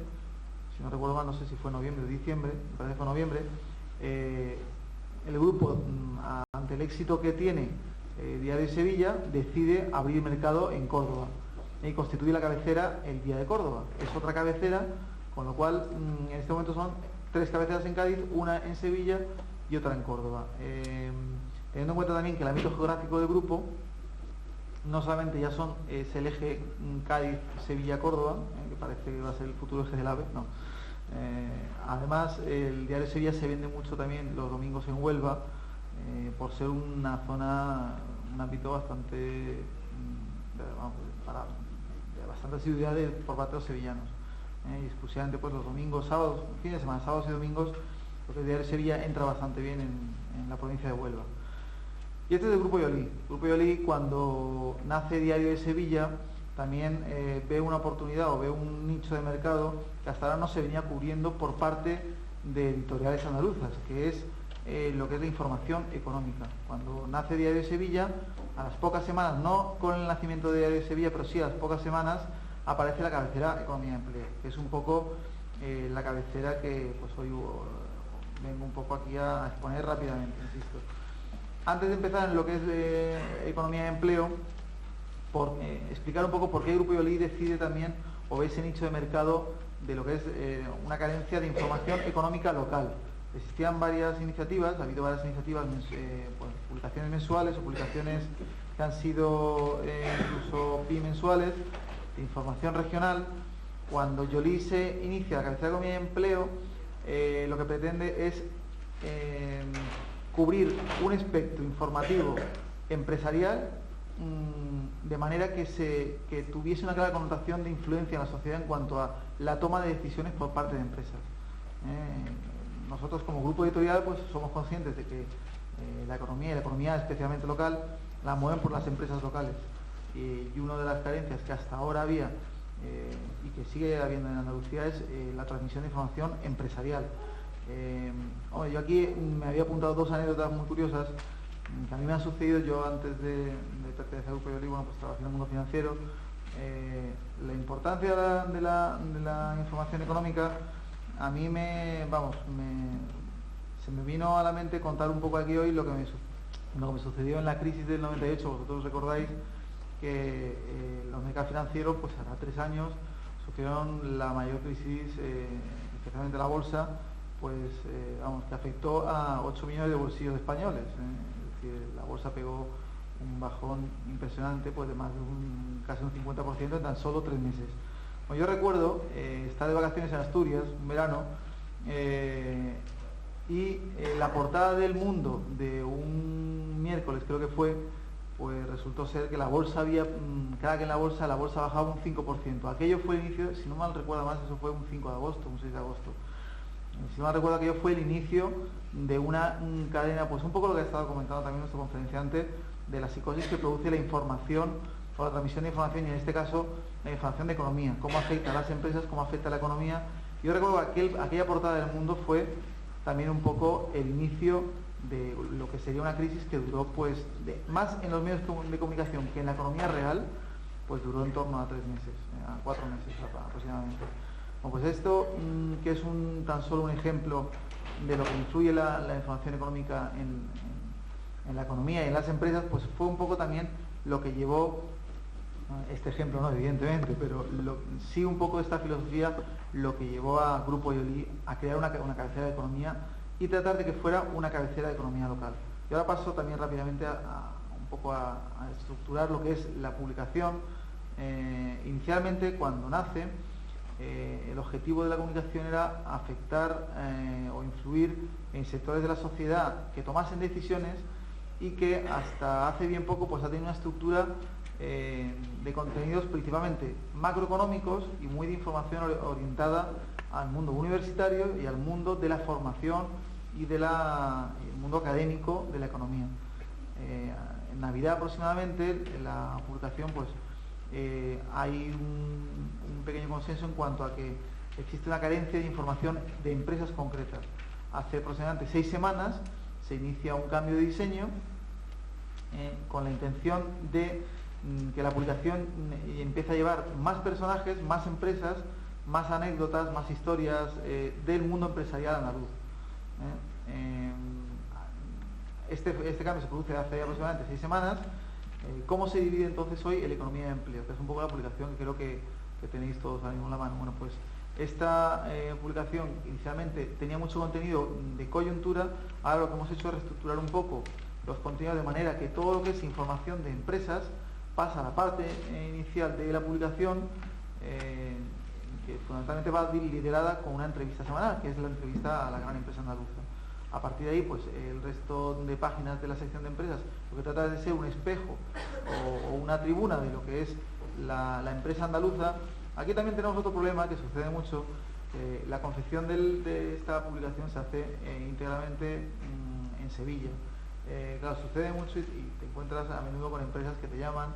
si no recuerdo mal, no sé si fue noviembre o diciembre, me parece que fue noviembre, el grupo, ante el éxito que tiene Diario de Sevilla, decide abrir mercado en Córdoba y constituye la cabecera El Día de Córdoba. Es otra cabecera, con lo cual en este momento son 3 cabeceras en Cádiz, una en Sevilla y otra en Córdoba. Teniendo en cuenta también que el ámbito geográfico del grupo no solamente ya es el eje Cádiz-Sevilla-Córdoba, que parece que va a ser el futuro eje del AVE, no. Además, el Diario de Sevilla se vende mucho también los domingos en Huelva, por ser una zona un ámbito bastante de bastante asiduidad por parte de los sevillanos. Y exclusivamente pues los domingos, sábados, fines de semana, sábados y domingos, porque el Diario de Sevilla entra bastante bien en la provincia de Huelva. Y este es el Grupo Yolí. El Grupo Yolí, cuando nace Diario de Sevilla, también ve una oportunidad o ve un nicho de mercado que hasta ahora no se venía cubriendo por parte de editoriales andaluzas, que es lo que es la información económica. Cuando nace Diario de Sevilla, a las pocas semanas, no con el nacimiento de Diario de Sevilla, pero sí a las pocas semanas, aparece la cabecera Economía y Empleo, que es un poco la cabecera que pues hoy vengo un poco aquí a exponer rápidamente, insisto. Antes de empezar en lo que es Economía y Empleo, por explicar un poco por qué el Grupo Yolí decide también o ve ese nicho de mercado de lo que es una carencia de información económica local. Existían varias iniciativas, ha habido varias iniciativas, publicaciones mensuales o publicaciones que han sido incluso bimensuales, de información regional. Cuando Yolí se inicia la cabecera de Economía y Empleo, lo que pretende es cubrir un espectro informativo empresarial de manera que tuviese una clara connotación de influencia en la sociedad en cuanto a la toma de decisiones por parte de empresas. Nosotros como grupo editorial pues somos conscientes de que la economía, y la economía especialmente local, la mueven por las empresas locales. Y una de las carencias que hasta ahora había y que sigue habiendo en Andalucía es la transmisión de información empresarial. Yo aquí me había apuntado dos anécdotas muy curiosas que a mí me han sucedido. Yo antes de pertenecer al Grupo Yolí, pues trabajé en el mundo financiero. La importancia de la información económica a mí se me vino a la mente contar un poco aquí hoy lo que me sucedió en la crisis del 98. Vosotros recordáis que los mercados financieros, pues hará 3 años, sufrieron la mayor crisis, especialmente la bolsa, que afectó a 8 millones de bolsillos españoles. Es decir, la bolsa pegó un bajón impresionante, pues de más de casi un 50% en tan solo 3 meses. Yo recuerdo estar de vacaciones en Asturias, un verano, y la portada del Mundo de un miércoles, creo que fue, pues resultó ser que la bolsa cada que en la bolsa bajaba un 5%. Aquello fue el inicio, si no mal recuerdo más, eso fue un 5 de agosto, un 6 de agosto. Si no mal recuerdo, aquello fue el inicio de una cadena, pues un poco lo que ha estado comentando también nuestro conferenciante, de la psicosis que produce la información o la transmisión de información, y en este caso la información de economía, cómo afecta a las empresas, cómo afecta a la economía. Yo recuerdo que aquella portada del Mundo fue también un poco el inicio de lo que sería una crisis que duró, pues, más en los medios de comunicación que en la economía real, pues duró en torno a 3 meses, a 4 meses aproximadamente. Bueno, pues esto, que es tan solo un ejemplo de lo que influye la información económica en la economía y en las empresas, pues fue un poco también lo que llevó, este ejemplo no, evidentemente, pero sí un poco esta filosofía lo que llevó a Grupo Yolí a crear una cabecera de economía y tratar de que fuera una cabecera de economía local. Y ahora paso también rápidamente un poco a estructurar lo que es la publicación. Inicialmente, cuando nace, el objetivo de la comunicación era afectar o influir en sectores de la sociedad que tomasen decisiones, y que hasta hace bien poco pues ha tenido una estructura de contenidos principalmente macroeconómicos y muy de información orientada al mundo universitario y al mundo de la formación y el mundo académico de la economía. En Navidad aproximadamente, en la publicación, pues hay un pequeño consenso en cuanto a que existe una carencia de información de empresas concretas. Hace aproximadamente 6 semanas se inicia un cambio de diseño con la intención de que la publicación empiece a llevar más personajes, más empresas, más anécdotas, más historias del mundo empresarial andaluz. Este cambio se produce hace aproximadamente 6 semanas. ¿Cómo se divide entonces hoy el Economía y Empleo? Que es un poco la publicación que creo que tenéis todos ahora mismo en la mano. Bueno, pues esta publicación inicialmente tenía mucho contenido de coyuntura. Ahora lo que hemos hecho es reestructurar un poco los contenidos de manera que todo lo que es información de empresas pasa a la parte inicial de la publicación, que fundamentalmente va liderada con una entrevista semanal, que es la entrevista a la gran empresa andaluza. A partir de ahí, pues el resto de páginas de la sección de empresas lo que trata es de ser un espejo o una tribuna de lo que es la empresa andaluza. Aquí también tenemos otro problema que sucede mucho. La confección de esta publicación se hace íntegramente en Sevilla. Claro, sucede mucho y te encuentras a menudo con empresas que te llaman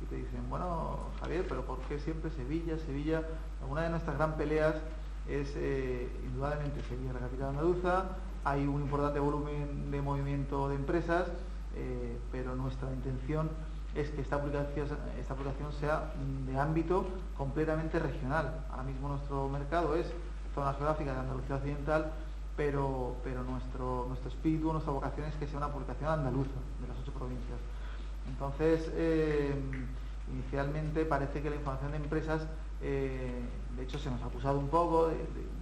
y te dicen, bueno, Javier, pero ¿por qué siempre Sevilla? Sevilla, una de nuestras gran peleas es indudablemente Sevilla, la capital andaluza. Hay un importante volumen de movimiento de empresas, pero nuestra intención es que esta publicación sea de ámbito completamente regional. Ahora mismo nuestro mercado es zona geográfica de Andalucía Occidental, pero nuestro espíritu, nuestra vocación es que sea una publicación andaluza de las 8 provincias. Entonces, inicialmente parece que la información de empresas, de hecho se nos ha acusado un poco de que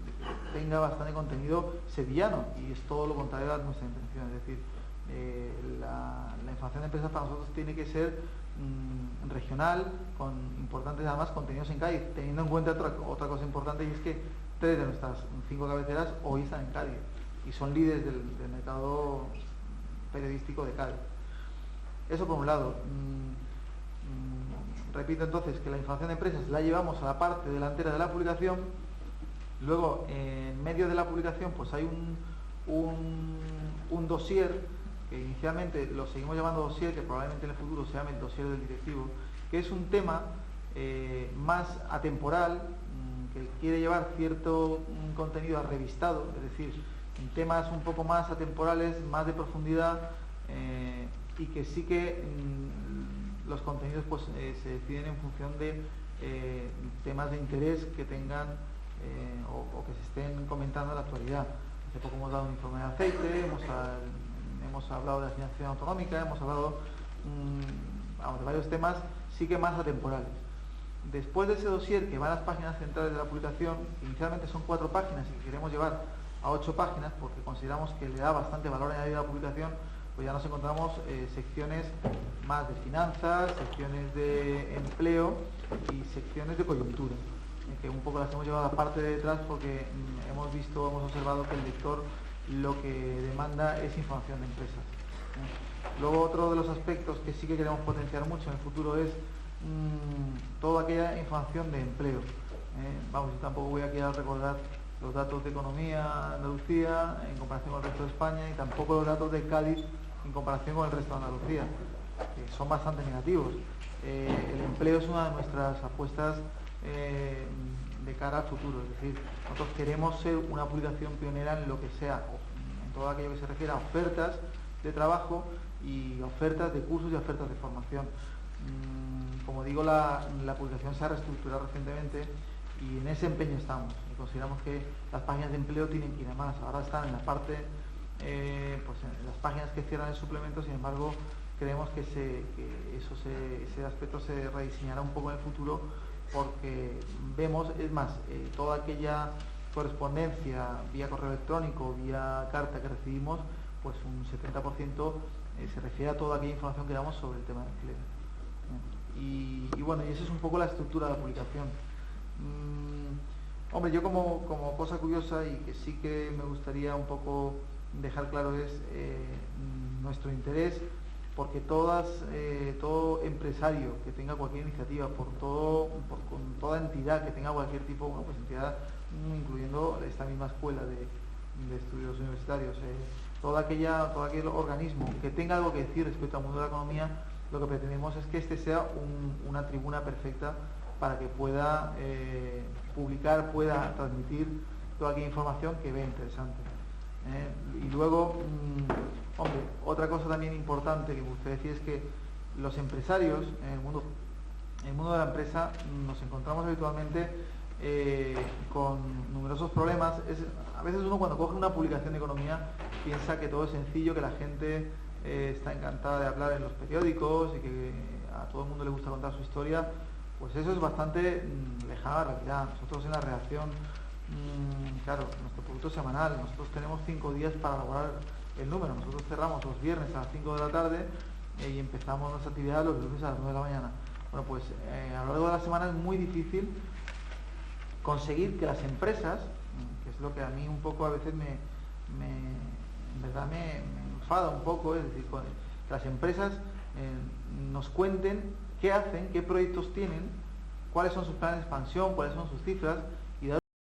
tenga bastante contenido sevillano, y es todo lo contrario a nuestra intención. Es decir, la información de empresas para nosotros tiene que ser regional, con importantes además contenidos en Cádiz, teniendo en cuenta otra cosa importante, y es que 3 de nuestras 5 cabeceras hoy están en Cádiz y son líderes del mercado periodístico de Cádiz. Eso por un lado. Repito entonces que la información de empresas la llevamos a la parte delantera de la publicación. Luego, en medio de la publicación, pues hay un dossier, que inicialmente lo seguimos llamando dossier, que probablemente en el futuro se llame el dossier del directivo, que es un tema más atemporal, que quiere llevar cierto contenido revistado, es decir, temas un poco más atemporales, más de profundidad, y que sí que los contenidos pues se deciden en función de temas de interés que tengan o que se estén comentando en la actualidad. Hace poco hemos dado un informe de aceite, hemos hablado de la financiación autonómica, hemos hablado de varios temas, sí que más atemporales. Después de ese dossier, que va a las páginas centrales de la publicación, inicialmente son 4 páginas y que queremos llevar a 8 páginas porque consideramos que le da bastante valor añadido a la publicación, pues ya nos encontramos secciones más de finanzas, secciones de empleo y secciones de coyuntura, que un poco las hemos llevado a la parte de detrás porque hemos observado que el lector lo que demanda es información de empresas. Luego, otro de los aspectos que sí que queremos potenciar mucho en el futuro es toda aquella información de empleo. Yo tampoco voy aquí a recordar los datos de economía de Andalucía en comparación con el resto de España, y tampoco los datos de Cádiz en comparación con el resto de Andalucía, que son bastante negativos. El empleo es una de nuestras apuestas de cara al futuro, es decir, nosotros queremos ser una publicación pionera en lo que sea, en todo aquello que se refiere a ofertas de trabajo y ofertas de cursos y ofertas de formación. Como digo, la publicación se ha reestructurado recientemente y en ese empeño estamos. Y consideramos que las páginas de empleo tienen que ir a más. Ahora están en la parte, pues en las páginas que cierran el suplemento. Sin embargo, creemos que ese aspecto se rediseñará un poco en el futuro, porque vemos, es más, toda aquella correspondencia vía correo electrónico, vía carta que recibimos, pues un 70% se refiere a toda aquella información que damos sobre el tema del empleo. Y bueno, y esa es un poco la estructura de la publicación. Hombre, yo como cosa curiosa y que sí que me gustaría un poco dejar claro es nuestro interés, porque todo empresario que tenga cualquier iniciativa, con toda entidad que tenga cualquier tipo, pues entidad, incluyendo esta misma escuela de estudios universitarios, todo aquel organismo que tenga algo que decir respecto al mundo de la economía, lo que pretendemos es que este sea una tribuna perfecta para que pueda publicar, pueda transmitir toda aquella información que vea interesante. Y luego, hombre, otra cosa también importante que me gustaría decir es que los empresarios en el mundo de la empresa nos encontramos habitualmente con numerosos problemas. A veces uno, cuando coge una publicación de economía, piensa que todo es sencillo, que la gente está encantada de hablar en los periódicos y que a todo el mundo le gusta contar su historia. Pues eso es bastante lejano a la realidad. Nosotros en la redacción, claro, nuestro producto semanal, nosotros tenemos 5 días para elaborar el número. Nosotros cerramos los viernes a las 5 de la tarde y empezamos nuestra actividad los lunes a las 9 de la mañana. Bueno, pues a lo largo de la semana es muy difícil conseguir que las empresas, que es lo que a mí un poco a veces en verdad me enfada un poco, es decir, que las empresas nos cuenten qué hacen, qué proyectos tienen, cuáles son sus planes de expansión, cuáles son sus cifras,